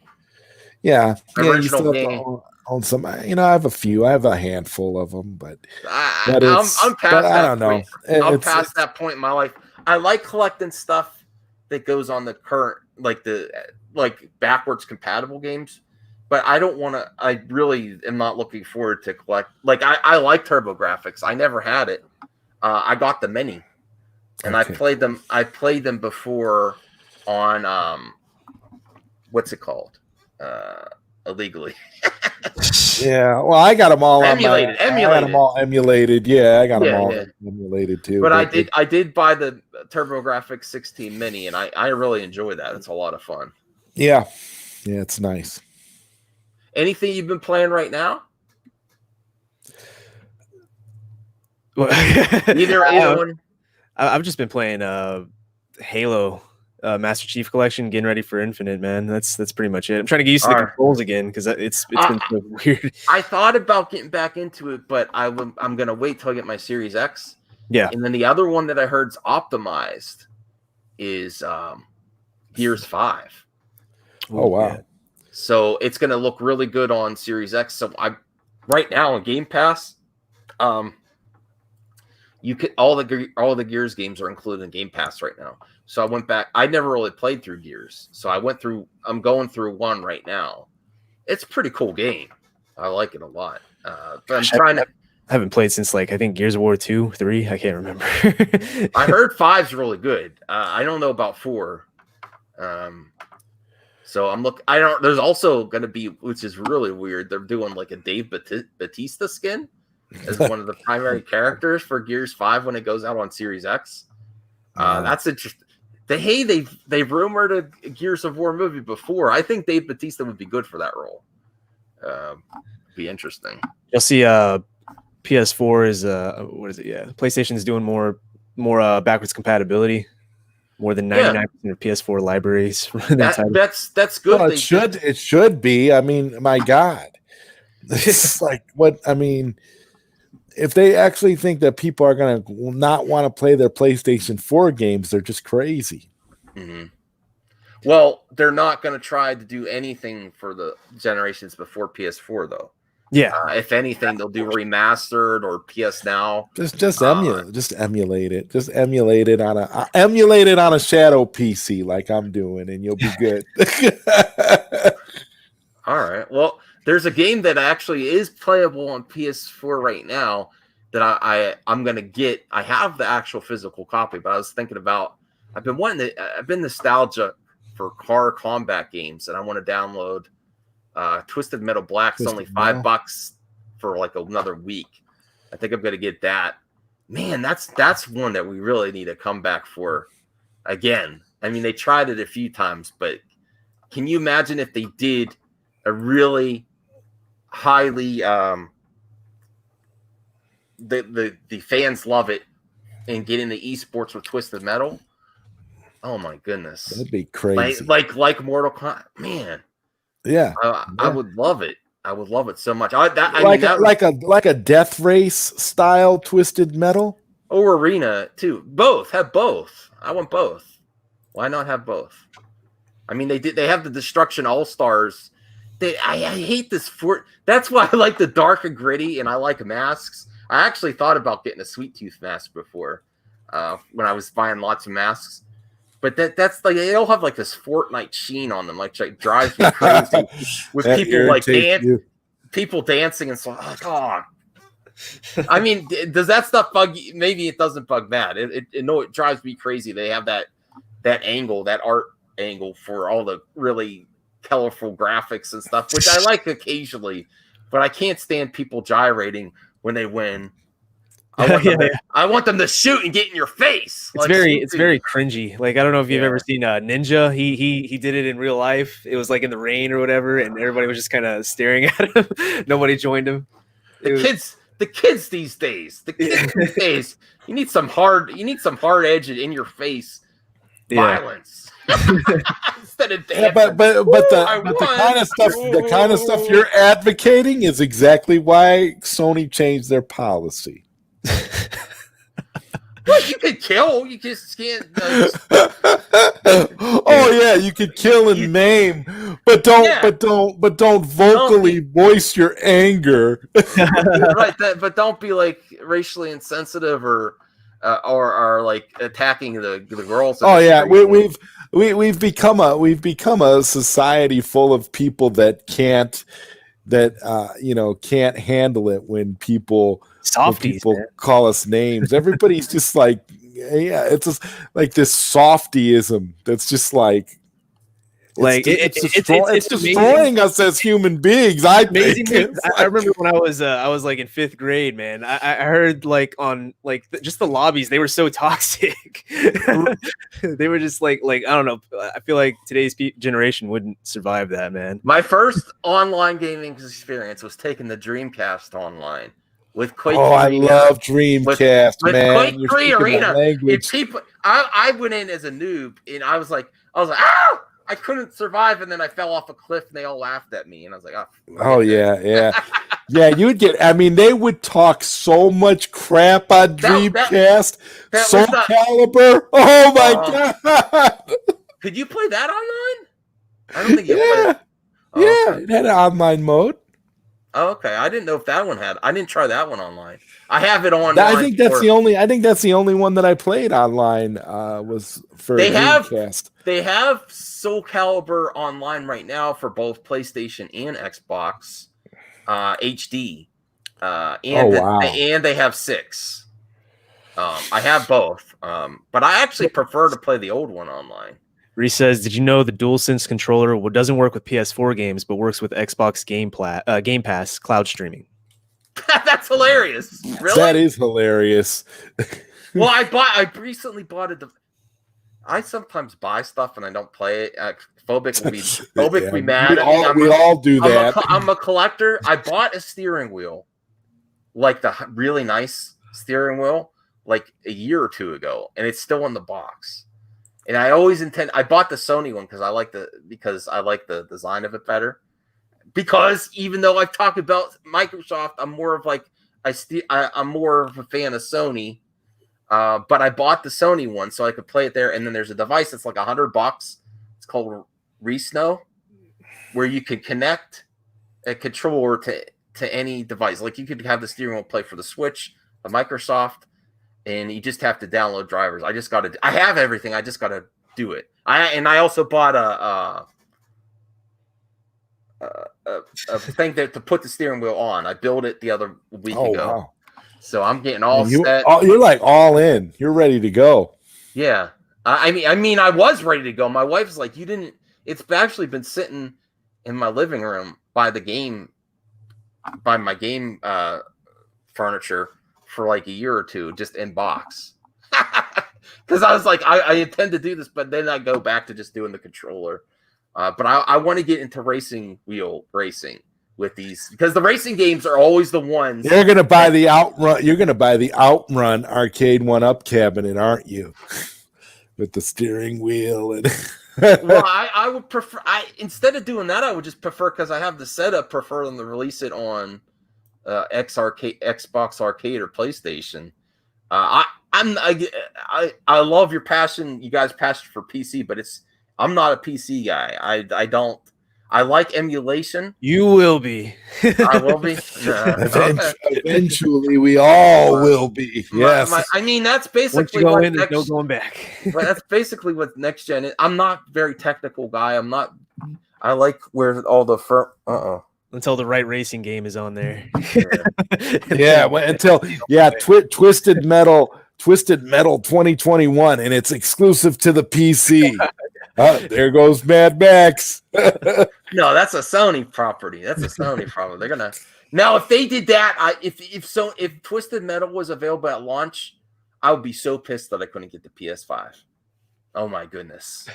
Yeah, you still have to own some. I have a few. I have a handful of them, but I'm past that. I don't know. I'm past that point in my life. I like collecting stuff that goes on the current, like backwards compatible games. But I don't want to. I really am not looking forward to collect. Like I like TurboGrafx. I never had it. I got the Mini. And I played them. I played them before on what's it called? Illegally. Yeah. Well, I got them all emulated. I got them all emulated. Yeah, I got them all emulated too. But I did buy the TurboGrafx 16 Mini, and I really enjoy that. It's a lot of fun. Yeah. Yeah, it's nice. Anything you've been playing right now? Either one. I've just been playing Halo Master Chief Collection, getting ready for Infinite, man. That's pretty much it. I'm trying to get used to the controls again because it's been so weird. I thought about getting back into it, but I'm gonna wait till I get my Series X. Yeah. And then the other one that I heard's optimized is Gears 5. Oh wow. Yeah. So it's gonna look really good on Series X. So right now on Game Pass, you could all the Gears games are included in Game Pass right now. So I went back. I never really played through Gears, so I'm going through one right now. It's a pretty cool game. I like it a lot. But I haven't played since I think Gears of War 2, 3. I can't remember. I heard 5's really good. I don't know about 4. So I'm looking. There's also going to be, which is really weird. They're doing like a Dave Bautista skin as one of the primary characters for Gears 5 when it goes out on Series X. That's interesting. They've rumored a Gears of War movie before. I think Dave Bautista would be good for that role. Be interesting. You'll see. PS4 is what is it? Yeah, PlayStation is doing more backwards compatibility. More than 99% of PS4 libraries. That's good. Well, it should be. I mean, my God, it's like what I mean. If they actually think that people are going to not want to play their PlayStation 4 games, they're just crazy. Mm-hmm. Well, they're not going to try to do anything for the generations before PS4, though. Yeah. If anything, they'll do remastered or PS Now. Just emulate it. Just emulate it on a shadow PC like I'm doing, and you'll be good. All right. Well, there's a game that actually is playable on PS4 right now that I'm gonna get. I have the actual physical copy, but I was thinking about. I've been nostalgic for car combat games, and I want to download Twisted Metal Black. It's only $5 for like another week. I think I'm gonna get that. Man, that's one that we really need to come back for again. I mean, they tried it a few times, but can you imagine if they did a really highly the fans love it and get into esports with Twisted Metal? Oh my goodness, that'd be crazy. Like Mortal Kombat, man. Yeah, I would love it. I would love it so much. Like a Death Race style Twisted Metal, or Arena too. Both have both. I want both. Why not have both? I mean, they have the Destruction All Stars. I hate this that's why I like the dark and gritty, and I like masks. I actually thought about getting a Sweet Tooth mask before, when I was buying lots of masks. But that's like they all have like this Fortnite sheen on them, like drives me crazy with people like people dancing and so. Oh, I mean, does that stuff bug you? Maybe it doesn't bug Matt. It drives me crazy. They have that angle, that art angle for all the really colorful graphics and stuff, which I like occasionally, but I can't stand people gyrating when they win. I want them to shoot and get in your face. It's very cringy. Like, I don't know if you've ever seen Ninja. He did it in real life. It was like in the rain or whatever, and everybody was just kind of staring at him. Nobody joined him. The kids these days, you need some hard edge in your face violence. Instead of but the kind of stuff you're advocating is exactly why Sony changed their policy. Well, you could kill. You just can't. You could kill and maim, but don't vocally voice your anger. Right, but don't be like racially insensitive or like attacking the girls. We've become a society full of people that can't handle it when people call us names. Everybody's just like, it's just like this softyism that's just like it's destroying us as human beings. I remember when I was like in 5th grade, man. I heard like on like just the lobbies, they were so toxic. They were just like I don't know. I feel like today's generation wouldn't survive that, man. My first online gaming experience was taking the Dreamcast online with Quake. I love Dreamcast, with man. Quake 3 Arena. I went in as a noob, and I was like, ah! I couldn't survive, and then I fell off a cliff, and they all laughed at me, and I was like, yeah, you would get. I mean, they would talk so much crap on Dreamcast, Soul Calibur. Oh my god! Could you play that online? I don't think you played. It had an online mode. Oh, okay. I didn't know if that one had. I didn't try that one online. I have it online. I think that's the only one that I played online. Was for Dreamcast. They have Soul Calibur online right now for both PlayStation and Xbox HD. And they have 6. I have both, but I actually prefer to play the old one online. Reese says, "Did you know the DualSense controller doesn't work with PS4 games, but works with Xbox Game Pass cloud streaming?" That's hilarious. Really? That is hilarious. Well, I recently bought a. I sometimes buy stuff and I don't play it. Phobic will be mad. We all do that. I'm a collector. I bought a steering wheel, like the really nice steering wheel, like a year or two ago, and it's still in the box. And I always I bought the Sony one because I like the design of it better. Because even though I've talked about Microsoft, I'm more of like I'm more of a fan of Sony. But I bought the Sony one so I could play it there. And then there's a device that's like $100. It's called Resno, where you can connect a controller to any device. Like you could have the steering wheel play for the Switch, the Microsoft, and you just have to download drivers. I have everything. I just got to do it. I also bought a thing to put the steering wheel on. I built it the other week ago. Wow. So I'm getting all set. You're like all in. You're ready to go. Yeah. I mean, I was ready to go. My wife's like, you didn't. It's actually been sitting in my living room by my game furniture for like a year or two, just in box. Because I was like, I intend to do this, but then I go back to just doing the controller. But I want to get into wheel racing with these, because the racing games are always the ones. You're gonna buy the Outrun. You're gonna buy the Outrun arcade 1-up cabinet, aren't you? With the steering wheel and Well, I would prefer. Instead of doing that, I would just prefer, because I have the setup. Prefer them to release it on Xbox Arcade or PlayStation. I love your passion, you guys' passion for PC, but I'm not a PC guy. I don't. I like emulation. You will be. I will be. Eventually, we all will be. Yes. I mean, that's basically once you go in, there's no going back. But that's basically what next gen is. I'm not a very technical guy. I like where all the until the right racing game is on there. Twisted Metal 2021, and it's exclusive to the PC. There goes Mad Max. No, that's a Sony property. They're gonna now. If they did that, if Twisted Metal was available at launch, I would be so pissed that I couldn't get the PS5. Oh my goodness,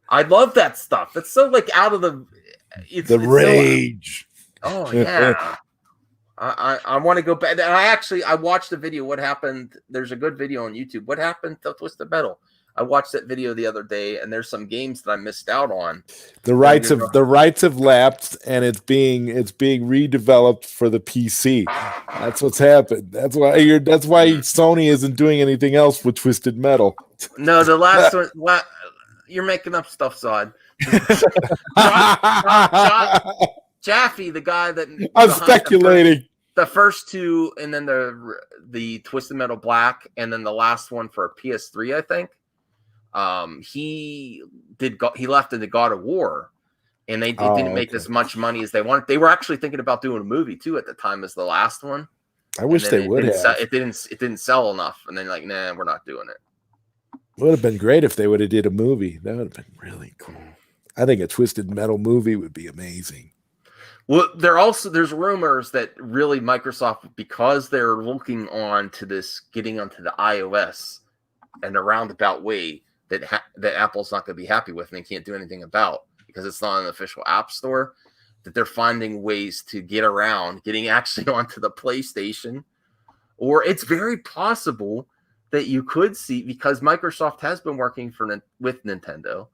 I love that stuff. It's so like out of the rage. Oh yeah. I want to go back. And I watched the video. What happened? There's a good video on YouTube. What happened to Twisted Metal? I watched that video the other day, and there's some games that I missed out on. The rights have lapsed, and it's being redeveloped for the PC. That's what's happened. That's why Sony isn't doing anything else with Twisted Metal. No, the last one. You're making up stuff, Zod. Jaffe, the guy that I'm speculating. The first two, and then the Twisted Metal Black, and then the last one for a PS3, I think. He left into God of War, and they didn't make as much money as they wanted. They were actually thinking about doing a movie too at the time as the last one. I wish they would have. It didn't sell enough, and then like, nah, we're not doing it. It would have been great if they would have did a movie. That would have been really cool. I think a Twisted Metal movie would be amazing. Well, there's rumors that really Microsoft, because they're looking on to this, getting onto the iOS in a roundabout way that Apple's not going to be happy with and they can't do anything about because it's not an official app store, that they're finding ways to get around getting actually onto the PlayStation. Or it's very possible that you could see, because Microsoft has been working with Nintendo,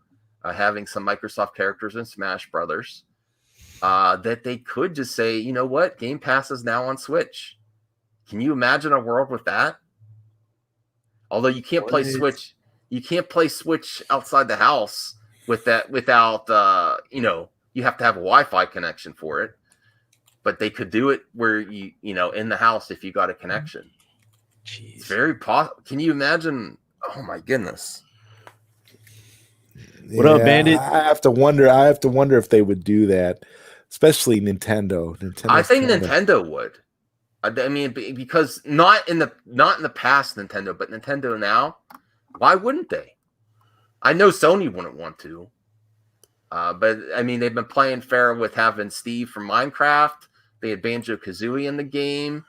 having some Microsoft characters in Smash Brothers, that they could just say, you know what, Game Pass is now on Switch. Can you imagine a world with that? Although you can't play Switch, outside the house with that without you have to have a Wi-Fi connection for it. But they could do it where you in the house if you got a connection. Jeez. It's very possible. Can you imagine? Oh my goodness. What up, Bandit? I have to wonder if they would do that, especially Nintendo. I think Nintendo would. I mean, because not in the past Nintendo, but Nintendo now. Why wouldn't they? I know Sony wouldn't want to, but I mean, they've been playing fair with having Steve from Minecraft. They had Banjo-Kazooie in the game.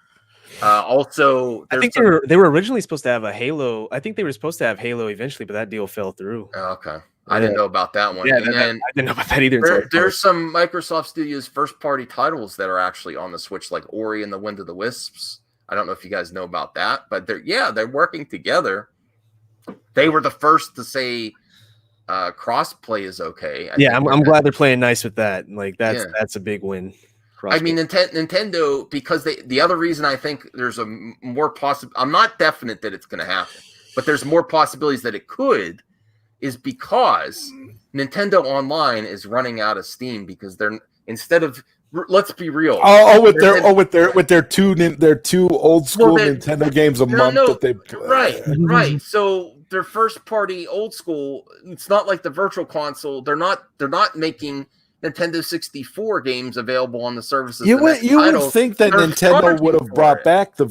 Also, I think they were originally supposed to have a Halo. I think they were supposed to have Halo eventually, but that deal fell through. Oh, okay. I didn't know about that one. Yeah, I didn't know about that either. There's some Microsoft Studios first-party titles that are actually on the Switch, like Ori and the Wind of the Wisps. I don't know if you guys know about that, but they're working together. They were the first to say cross-play is okay. I'm glad they're playing nice with that. Like that's a big win. I mean, Nintendo, because the other reason I think there's a more possible, I'm not definite that it's going to happen, but there's more possibilities that it could, is because Nintendo Online is running out of steam because let's be real. With their two old school Nintendo games a month that they play. Right. So their first party old school, it's not like the virtual console. They're not making Nintendo 64 games available on the services. You would think that Nintendo would have brought back the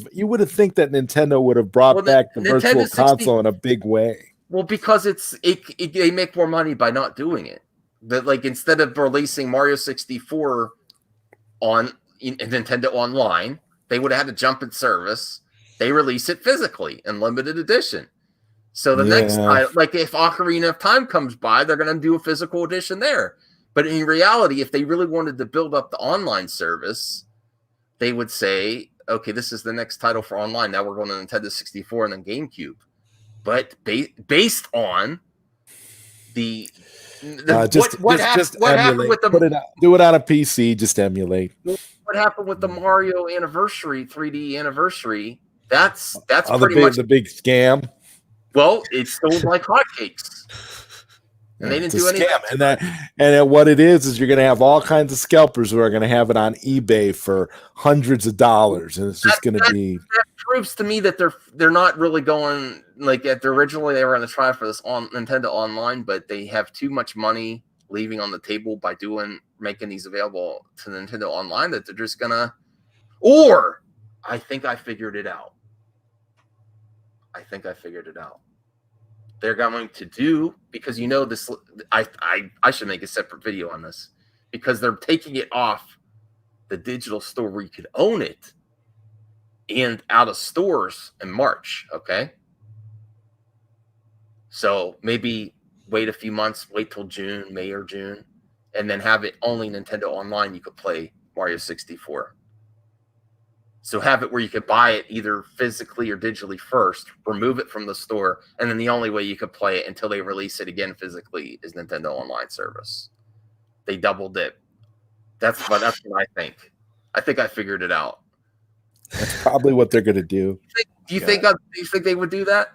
virtual console in a big way. Well, because they make more money by not doing it. That, like, instead of releasing Mario 64 on Nintendo Online, they would have had to jump in service. They release it physically in limited edition. So the next time, like if Ocarina of Time comes by, they're going to do a physical edition there. But in reality, if they really wanted to build up the online service, they would say, okay, this is the next title for online. Now we're going to Nintendo 64 and then GameCube. But based on the What happened with the do it on a PC? Just emulate. What happened with the Mario anniversary, 3D anniversary? That's pretty much the big scam. Well, it's sold like hotcakes. And they didn't do anything. And what it is you're going to have all kinds of scalpers who are going to have it on eBay for hundreds of dollars, and it's just going to be. That proves to me that they're not really going like originally they were going to try for this on Nintendo Online, but they have too much money leaving on the table by making these available to Nintendo Online that they're just gonna. Or I think I figured it out. They're going to do, because this, I should make a separate video on this, because they're taking it off the digital store where you could own it and out of stores in March. Okay. So maybe wait a few months, wait till May or June, and then have it only Nintendo Online. You could play Mario 64. So have it where you could buy it either physically or digitally first, remove it from the store, and then the only way you could play it until they release it again physically is Nintendo Online service. They doubled it. That's what I think. I think I figured it out. That's probably what they're going to do. Do you think they would do that?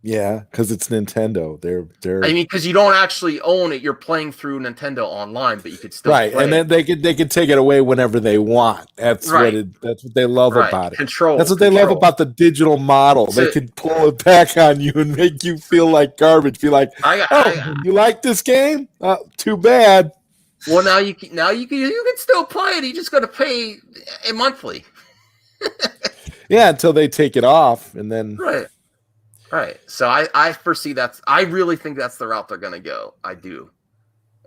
Yeah, because it's Nintendo. They're. I mean, because you don't actually own it; you're playing through Nintendo Online, but you could still right. Play and then they could take it away whenever they want. That's right. That's what they love about it. Control. That's what they love about the digital model. They could pull it back on you and make you feel like garbage. Be like, you like this game? Too bad. Well, now you can still play it. You just got to pay a monthly. Yeah, until they take it off, and then Right. So I foresee I really think that's the route they're going to go. I do.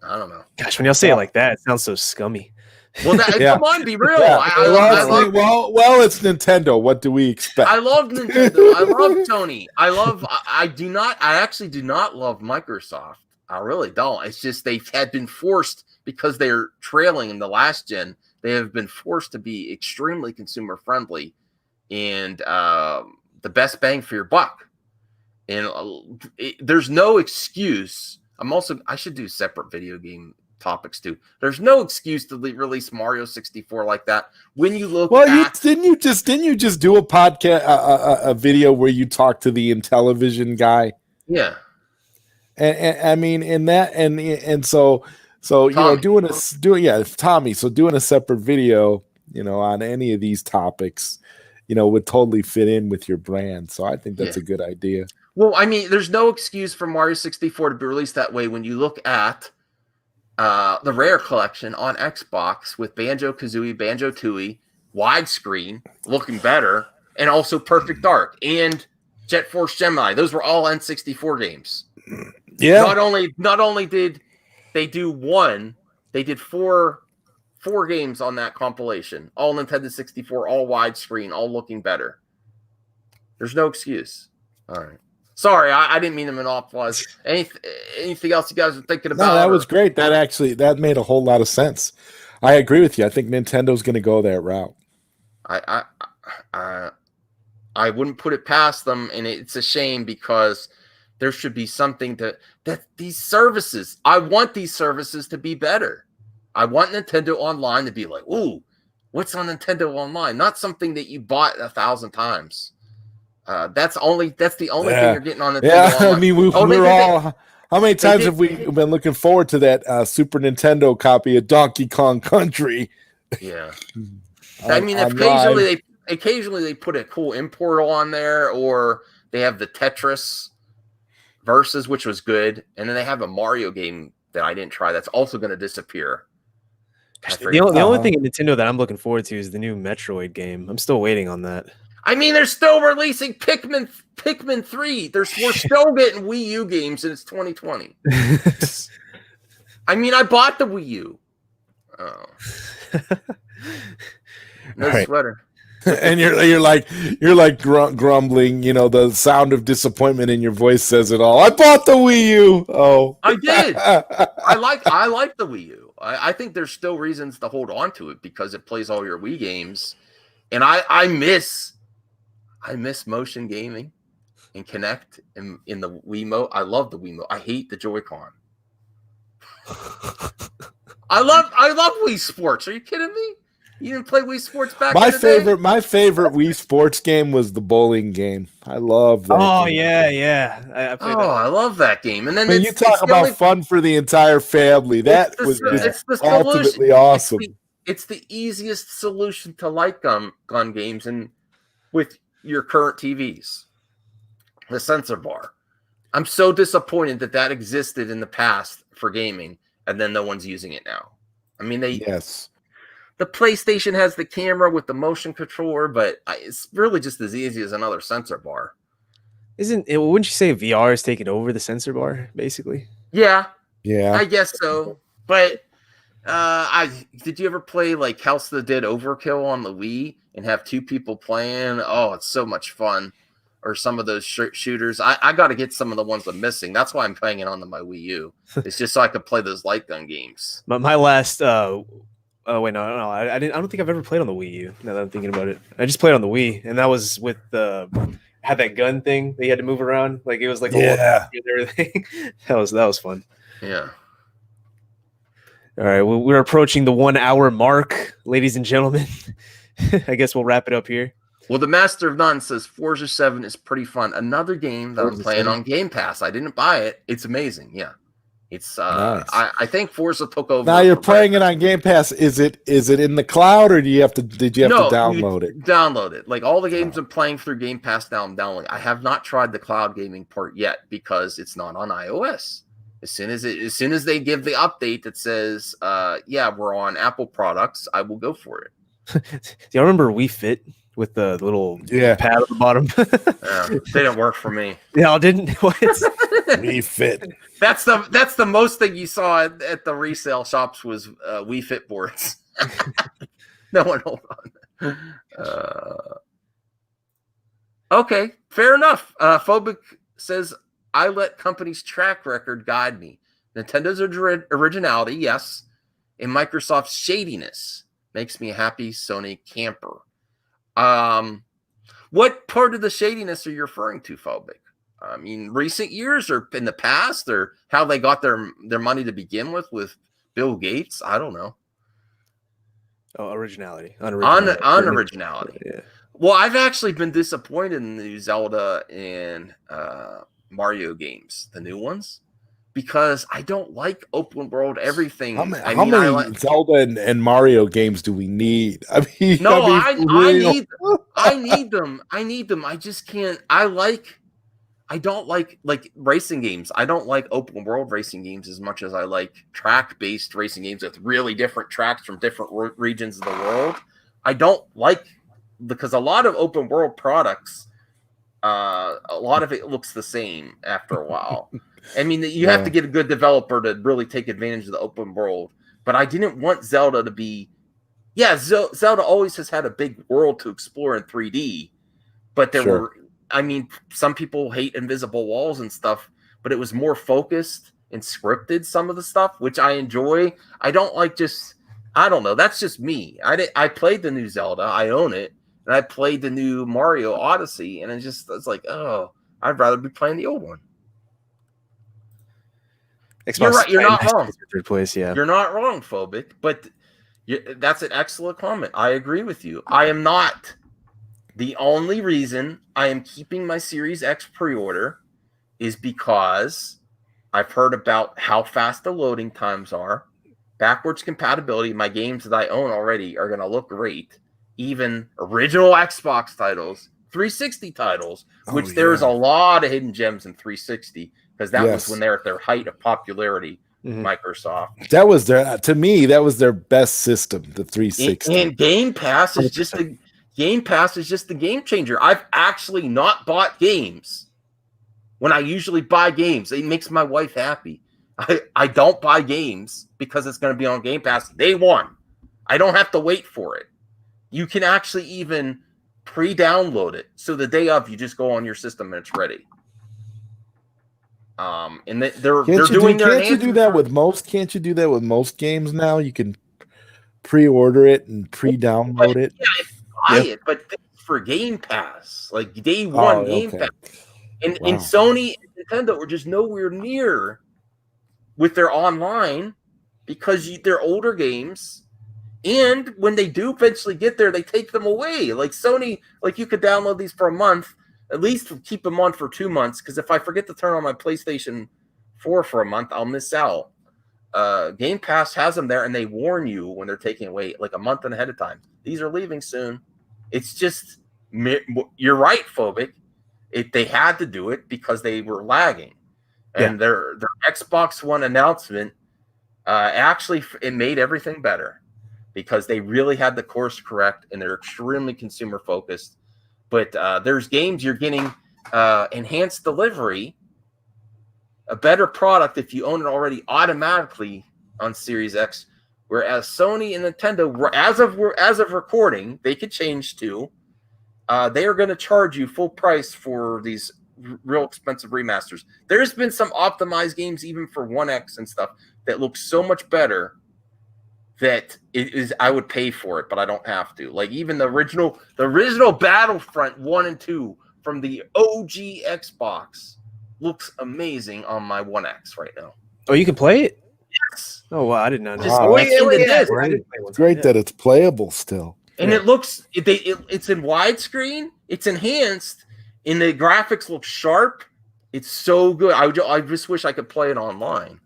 I don't know. Gosh, when y'all say it like that, it sounds so scummy. Well, come on, be real. Yeah. Well, it's Nintendo. What do we expect? I love Nintendo. I love Sony. I actually do not love Microsoft. I really don't. It's just they had been forced, because they're trailing in the last gen, they have been forced to be extremely consumer friendly and the best bang for your buck. And there's no excuse. I should do separate video game topics too. There's no excuse to release Mario 64 like that. When you look, didn't you just do a podcast, a video where you talked to the Intellivision guy? Yeah. And I mean, so Tommy. Doing a separate video, on any of these topics, would totally fit in with your brand. So I think that's a good idea. Well, I mean, there's no excuse for Mario 64 to be released that way when you look at the Rare Collection on Xbox with Banjo-Kazooie, Banjo-Tooie, widescreen, looking better, and also Perfect Dark and Jet Force Gemini. Those were all N64 games. Yeah. Not only did they do one, they did four games on that compilation. All Nintendo 64, all widescreen, all looking better. There's no excuse. All right. Sorry, I didn't mean to monopolize. Anything else you guys are thinking about? No, that was great. That made a whole lot of sense. I agree with you. I think Nintendo's going to go that route. I wouldn't put it past them, and it's a shame because there should be something that these services. I want these services to be better. I want Nintendo Online to be like, ooh, what's on Nintendo Online? Not something that you bought 1,000 times. That's the only thing you're getting on Nintendo Online. I mean, we're all. How many times have we been looking forward to that Super Nintendo copy of Donkey Kong Country? Yeah, I mean, occasionally they put a cool import on there, or they have the Tetris Versus, which was good, and then they have a Mario game that I didn't try. That's also going to disappear. The only thing in Nintendo that I'm looking forward to is the new Metroid game. I'm still waiting on that. I mean, they're still releasing Pikmin 3. We're still getting Wii U games, and it's 2020. I mean, I bought the Wii U. Oh. No sweater. And you're like grumbling. The sound of disappointment in your voice says it all. I bought the Wii U. Oh, I did. I like the Wii U. I think there's still reasons to hold on to it because it plays all your Wii games, and I miss motion gaming and Kinect in the Wiimote. I love the Wiimote. I hate the Joy-Con. I love Wii Sports. Are you kidding me? You didn't play Wii Sports back in the day? My favorite Wii Sports game was the bowling game. I love that. Oh game. yeah. I love that game. And then when you talk about fun for the entire family, that was ultimately awesome. It's the easiest solution to light gun games and with your current TVs. The sensor bar. I'm so disappointed that existed in the past for gaming, and then no one's using it now. I mean, the PlayStation has the camera with the motion controller, but it's really just as easy as another sensor bar. Wouldn't you say VR is taking over the sensor bar, basically? Yeah, Yeah, I guess so. But did you ever play like House of the Dead Overkill on the Wii and have two people playing? Oh, it's so much fun. Or some of those shooters. I got to get some of the ones I'm missing. That's why I'm playing it on my Wii U. It's just so I could play those light gun games. But my last I don't think I've ever played on the Wii U. Now that I'm thinking about it, I just played on the Wii, and that was with had that gun thing that you had to move around, like it was like a everything. that was fun. Yeah. All right, well, we're approaching the 1 hour mark, ladies and gentlemen. I guess we'll wrap it up here. Well, the Master of None says Forza 7 is pretty fun. Another game that I'm playing on Game Pass. I didn't buy it. It's amazing. Yeah. It's nice. I think Forza took over. Now you're playing it on Game Pass. Is it in the cloud, or did you have to download it? Download it. Like all the games I'm playing through Game Pass now, I'm downloading. I have not tried the cloud gaming part yet because it's not on iOS. As soon as they give the update that says, we're on Apple products, I will go for it. Do you remember Wii Fit with the little pad at the bottom? They didn't work for me. Yeah, didn't. Wii Fit. That's the most thing you saw at the resale shops was Wii Fit boards. No one hold on. Okay, fair enough. Phobic says, I let companies' track record guide me. Nintendo's originality, yes, and Microsoft's shadiness makes me a happy Sony camper. What part of the shadiness are you referring to, Phobic? I mean, recent years or in the past, or how they got their money to begin with Bill Gates? I don't know. Oh, originality. Unoriginality. Yeah. Well, I've actually been disappointed in the Zelda and Mario games, the new ones, because I don't like open world everything. How many Zelda and Mario games do we need? I mean, I need them. I just can't. I don't like racing games. I don't like open world racing games as much as I like track-based racing games with really different tracks from different regions of the world. I don't like, because a lot of open world products, a lot of it looks the same after a while. I mean, you have to get a good developer to really take advantage of the open world. But I didn't want Zelda to be... Yeah, Zelda always has had a big world to explore in 3D. But there were... I mean, some people hate invisible walls and stuff, but it was more focused and scripted, some of the stuff, which I enjoy. I don't like just... I don't know. That's just me. I played the new Zelda. I own it. And I played the new Mario Odyssey. And it's like, oh, I'd rather be playing the old one. You're right. You're not wrong. Third place, yeah. You're not wrong, Phobic. But that's an excellent comment. I agree with you. I am not. The only reason I am keeping my Series X pre-order is because I've heard about how fast the loading times are. Backwards compatibility. My games that I own already are going to look great. Even original Xbox titles, 360 titles, which there's a lot of hidden gems in 360, because that was when they're at their height of popularity. Microsoft. That was their best system, the 360. And Game Pass is just the game changer. I've actually not bought games when I usually buy games. It makes my wife happy. I don't buy games because it's going to be on Game Pass day one. I don't have to wait for it. You can actually even pre-download it. So the day of, you just go on your system and it's ready. And they're doing their... Can't you do that with most? Can't you do that with most games now? You can pre-order it and pre-download it. Yeah, buy it, but for Game Pass, like day one Game Pass, and Sony and Nintendo were just nowhere near with their online because they're older games. And when they do eventually get there, they take them away. Like Sony, like you could download these for a month, at least keep them on for 2 months. Because if I forget to turn on my PlayStation 4 for a month, I'll miss out. Game Pass has them there, and they warn you when they're taking away like a month and ahead of time. These are leaving soon. It's just, you're right, Phobic. They had to do it because they were lagging. And their Xbox One announcement, actually, it made everything better because they really had the course correct, and they're extremely consumer focused. But there's games you're getting enhanced delivery, a better product if you own it already automatically on Series X. Whereas Sony and Nintendo, as of recording, they could change too. They are going to charge you full price for these real expensive remasters. There's been some optimized games even for 1X and stuff that look so much better that I would pay for it, but I don't have to. Like even the original Battlefront 1 and 2 from the OG Xbox looks amazing on my 1X right now. Oh, you can play it? Yes. Oh wow, I didn't know. It's great that it's playable still. And it looks it's in widescreen, it's enhanced, and the graphics look sharp. It's so good. I just wish I could play it online.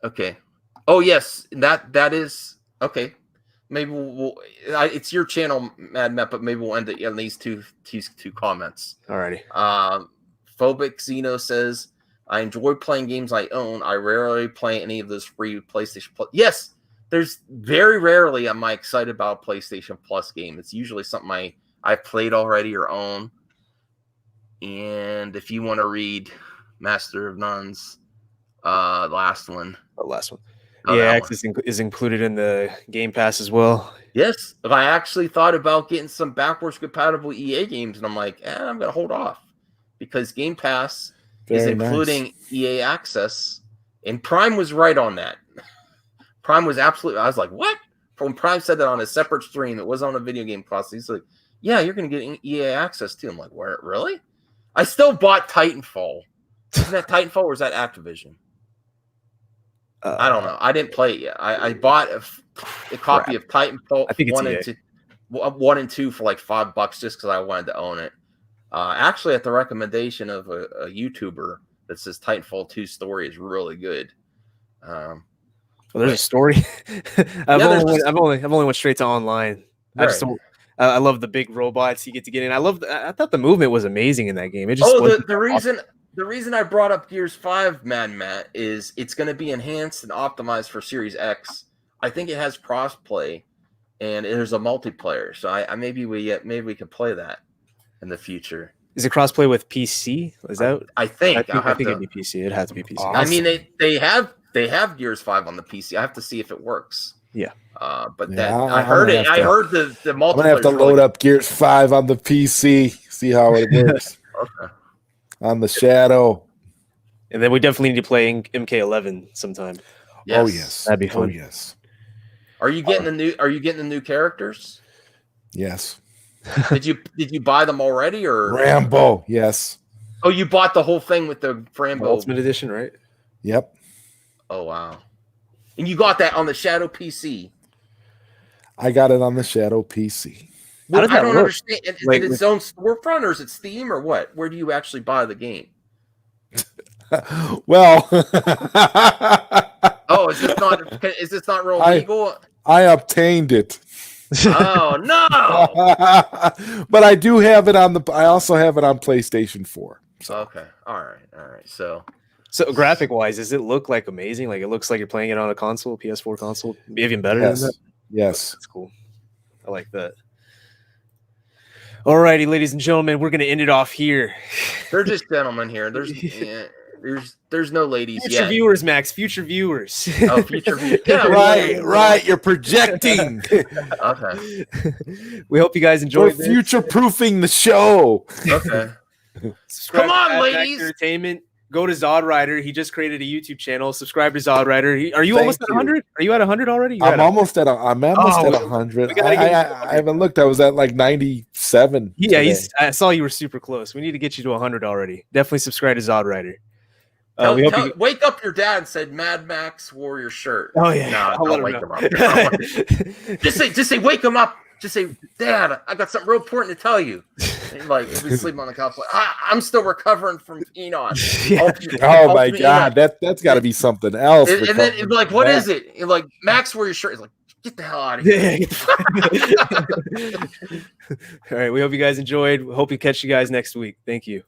Okay. Oh yes, that is okay. Maybe it's your channel, Mad Matt, but maybe we'll end it on these two comments. Alrighty. Phobic Xeno says, I enjoy playing games I own. I rarely play any of those free PlayStation Plus. Yes, there's very rarely am I excited about a PlayStation Plus game. It's usually something I've played already or own. And if you want to read Master of None's last one. X is included in the Game Pass as well. Yes. I actually thought about getting some backwards compatible EA games, and I'm like, I'm going to hold off because Game Pass is including EA Access, and Prime was right on that. Prime was absolutely, I was like, what? When Prime said that on a separate stream, it was on a video game cost. He's like, yeah, you're going to get EA Access too. I'm like, where? Really? I still bought Titanfall. Is that Titanfall or is that Activision? I don't know. I didn't play it yet. I bought a copy of Titanfall. I think it's 1 and 2 for like $5 just because I wanted to own it. Actually, at the recommendation of a YouTuber that says Titanfall 2 story is really good. There's a story. I've only went straight to online. Right. I love the big robots you get to get in. I thought the movement was amazing in that game. It just the reason I brought up Gears 5, Matt, is it's going to be enhanced and optimized for Series X. I think it has crossplay, and there's a multiplayer. So maybe we could play that in the future. Is it crossplay with PC? Is that? I think it'd be PC. It has to be PC. Awesome. I mean, they have Gears 5 on the PC. I have to see if it works. Yeah. I heard the multiplayer. I'm gonna have to load up Gears 5 on the PC, see how it works. Okay. On the Shadow. And then we definitely need to play MK11 sometime. Yes. Oh yes, that'd be fun. Oh yes. Are you getting the new characters? Yes. Did you buy them already or Rambo? Yes. Oh, you bought the whole thing with the Rambo Ultimate Edition, right? Yep. Oh wow. And you got that on the Shadow PC. I got it on the Shadow PC. Well, I don't understand. Is it its own storefront or is it Steam or what? Where do you actually buy the game? Well, oh, is this not real legal? I obtained it. Oh no! But I do have it I also have it on PlayStation 4. So. Okay. All right. So graphic wise, does it look like amazing? Like it looks like you're playing it on a console, PS4 console, even better than that? Yes. That's cool. I like that. Alrighty, ladies and gentlemen, we're gonna end it off here. They're just gentlemen here. There's no ladies future yet. Viewers, Max. Future viewers. Oh, future viewers. Yeah, right. You're projecting. Okay. We hope you guys enjoyed. We're future-proofing the show. Okay. Come on, ladies. Entertainment. Go to Zod Rider. He just created a YouTube channel. Subscribe to Zod Rider. Are you almost at 100? Are you at 100 already? I'm almost at 100. I haven't looked. I was at like 97 97. Yeah, I saw you were super close. We need to get you to 100 already. Definitely subscribe to Zod Rider. Wake up your dad and said Mad Max wore your shirt. Oh yeah, no, don't wake him up. Just say wake him up. Just say, Dad, I got something real important to tell you. And like, he'll be sleeping on the couch. Like, I'm still recovering from Enon. Yeah. Oh my God, that's got to be something else. And then he'd be like, what is it? And like, Max, wore your shirt. He's like, get the hell out of here. All right, we hope you guys enjoyed. Hope we catch you guys next week. Thank you.